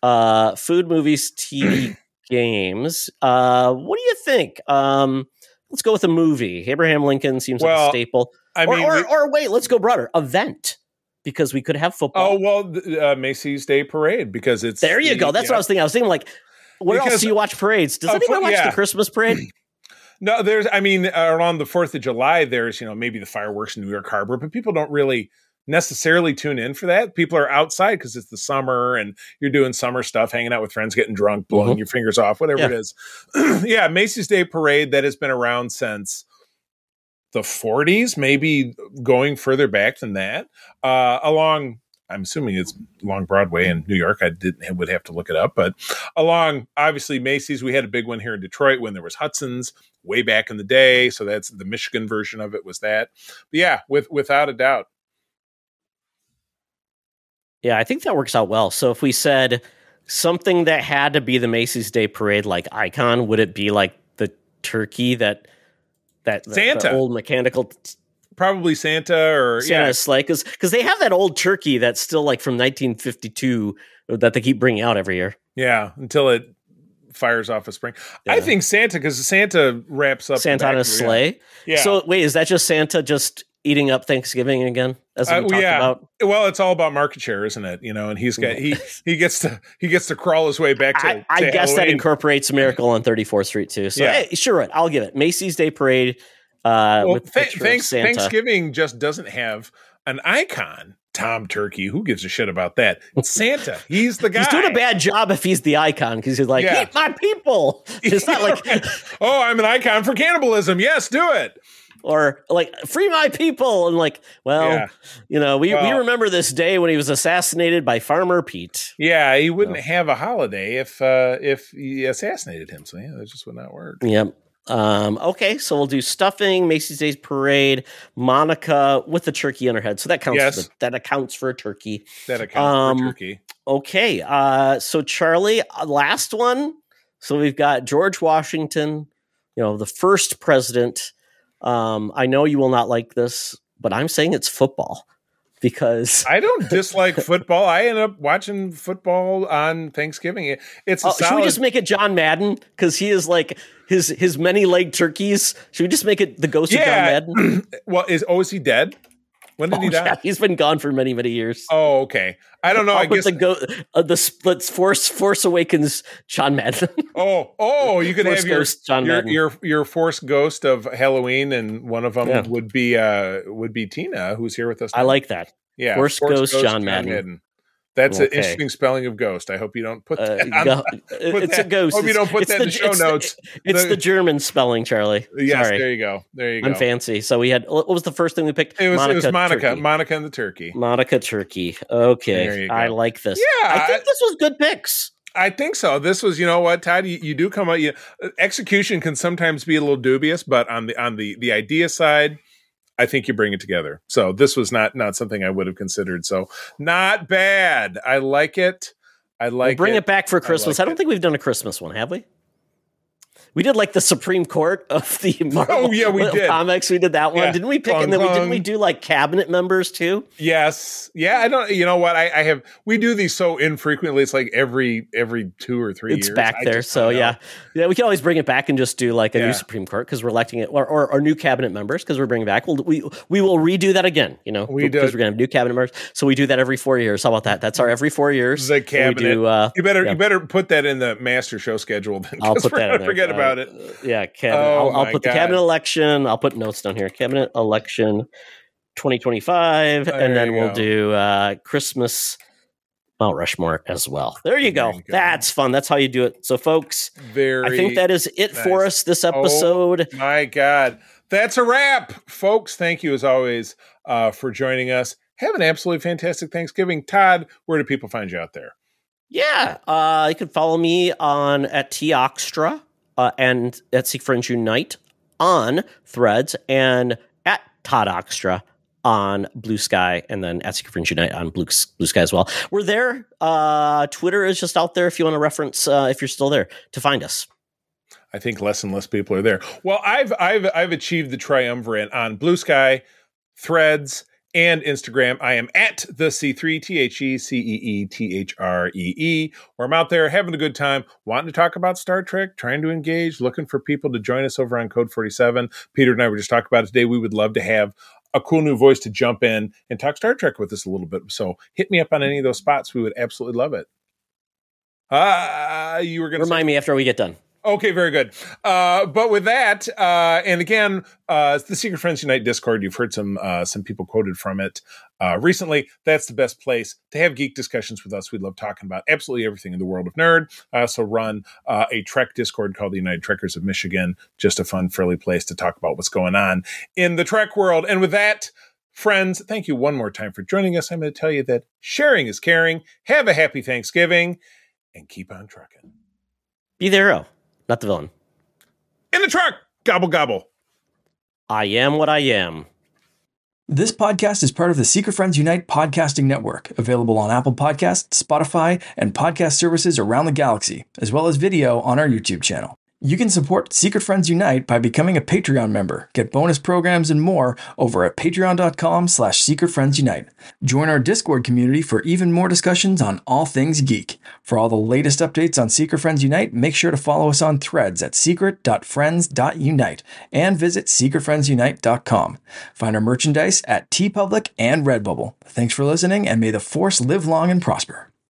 food, movies, TV, games, what do you think? Let's go with a movie. Abraham Lincoln seems like a staple. Or wait, let's go broader. Event. Because we could have football. Oh, well, Macy's Day Parade, because it's... There you go. That's what I was thinking. I was thinking, like, where else do you watch parades? Does anyone watch the Christmas parade? No, around the 4th of July, there's, maybe the fireworks in New York Harbor, but people don't really necessarily tune in for that. People are outside because it's the summer and you're doing summer stuff, hanging out with friends, getting drunk, blowing your fingers off, whatever it is. Macy's Day Parade, that has been around since the 40s, maybe going further back than that, I'm assuming it's along Broadway in New York. Would have to look it up, but along obviously Macy's, we had a big one here in Detroit when there was Hudson's way back in the day. So that's the Michigan version of it was that. But without a doubt. Yeah, I think that works out well. So if we said something that had to be the Macy's Day Parade, like icon, would it be like the turkey that Santa, the old mechanical, probably Santa or Santa's sleigh, because they have that old turkey that's still like from 1952 that they keep bringing out every year. Yeah, until it fires off a spring. Yeah. I think Santa, because Santa wraps up Santa on a sleigh. Yeah. So wait, is that just Santa just eating up Thanksgiving again? As we talked about. Well, it's all about market share, isn't it? And he's got he gets to crawl his way back to. I guess that incorporates Miracle on 34th Street too. So hey, sure, I'll give it Macy's Day Parade. With Santa. Thanksgiving just doesn't have an icon Tom Turkey. Who gives a shit about that? It's Santa. He's the guy. He's doing a bad job if he's the icon because he's like, eat my people. It's not like, oh, I'm an icon for cannibalism. Yes, do it. Or like, free my people. And like, well, we remember this day when he was assassinated by Farmer Pete. Yeah, he wouldn't have a holiday if he assassinated him. So that just would not work. Yep. Okay, so we'll do stuffing, Macy's Day Parade, Monica with the turkey on her head. So that counts. Yes. That accounts for a turkey. That accounts for a turkey. Okay. So Charlie, last one. So we've got George Washington, the first president. I know you will not like this, but I'm saying it's football because I don't dislike football. I end up watching football on Thanksgiving. It's a solid. Should we just make it John Madden because he is like his many-legged turkeys? Should we just make it the ghost of John Madden? Well, is he dead? When did he die? Yeah, he's been gone for many, many years. Oh, okay. I don't know. I guess the splits Force Awakens John Madden. Oh, you could Force have Ghost John Madden. your Force Ghost of Halloween, and one of them would be Tina, who's here with us now. I like that. Yeah, Force Ghost John Madden. That's an interesting spelling of ghost. I hope you don't put that. It's a ghost. Hope you don't put that in the show notes. It's the German spelling, Charlie. Yes, Sorry. there you go. I'm fancy. So we had. What was the first thing we picked? It was Monica. Turkey. Monica and the turkey. Monica turkey. Okay, I like this. Yeah, I think this was good picks. I think so. This was, what, Todd, you do come out. Execution can sometimes be a little dubious, but on the idea side, I think you bring it together. So this was not something I would have considered. So not bad. I like it. We'll bring it back for Christmas. I don't think we've done a Christmas one, have we? We did like the Supreme Court of the Marvel we did. comics. We did that one. Yeah. Didn't we pick? And then didn't we do like cabinet members too? Yes. Yeah. I don't. You know what? We do these so infrequently. It's like every 2 or 3 years. It's back there. So yeah. We can always bring it back and just do like a new Supreme Court because we're electing it, or new cabinet members because we're bringing back. We will redo that again. Because we're gonna have new cabinet members. So we do that every 4 years. How about that? That's our every 4 years. The cabinet. You better put that in the master show schedule. Then, I'll put that in there. Forget about it. Cabinet. I'll put the cabinet election. I'll put notes down here. Cabinet election 2025, and then we'll do Christmas Mount Rushmore as well. There you go. That's fun. That's how you do it. So, folks, I think that is it for us this episode. Oh, my God. That's a wrap, folks. Thank you, as always, for joining us. Have an absolutely fantastic Thanksgiving. Todd, where do people find you out there? Yeah, you can follow me at Toxtra. And at Seek Friends Unite on Threads, and at Todd Oxtra on Blue Sky, and then at Seek Friends Unite on Blue Sky as well. We're there. Twitter is just out there if you want to reference, if you're still there, to find us. I think less and less people are there. Well, I've achieved the triumvirate on Blue Sky, Threads, and Instagram. I am at the C3 TheCeeThree, where I'm out there having a good time, wanting to talk about Star Trek, trying to engage, looking for people to join us over on Code 47. Peter and I were just talking about it today. We would love to have a cool new voice to jump in and talk Star Trek with us a little bit. So hit me up on any of those spots. We would absolutely love it. You were going to remind me after we get done. Okay, very good. But with that, and again, the Secret Friends Unite Discord, you've heard some people quoted from it recently. That's the best place to have geek discussions with us. We love talking about absolutely everything in the world of nerd. I also run a Trek Discord called the United Trekkers of Michigan. Just a fun, friendly place to talk about what's going on in the Trek world. And with that, friends, thank you one more time for joining us. I'm going to tell you that sharing is caring. Have a happy Thanksgiving, and keep on trucking. Be the hero, not the villain. In the truck, gobble, gobble. I am what I am. This podcast is part of the Secret Friends Unite podcasting network, available on Apple Podcasts, Spotify, and podcast services around the galaxy, as well as video on our YouTube channel. You can support Secret Friends Unite by becoming a Patreon member, get bonus programs and more over at patreon.com/secretfriendsunite. Join our Discord community for even more discussions on all things geek. For all the latest updates on Secret Friends Unite, make sure to follow us on Threads at secret.friends.unite and visit secretfriendsunite.com. Find our merchandise at TeePublic and Redbubble. Thanks for listening, and may the Force live long and prosper.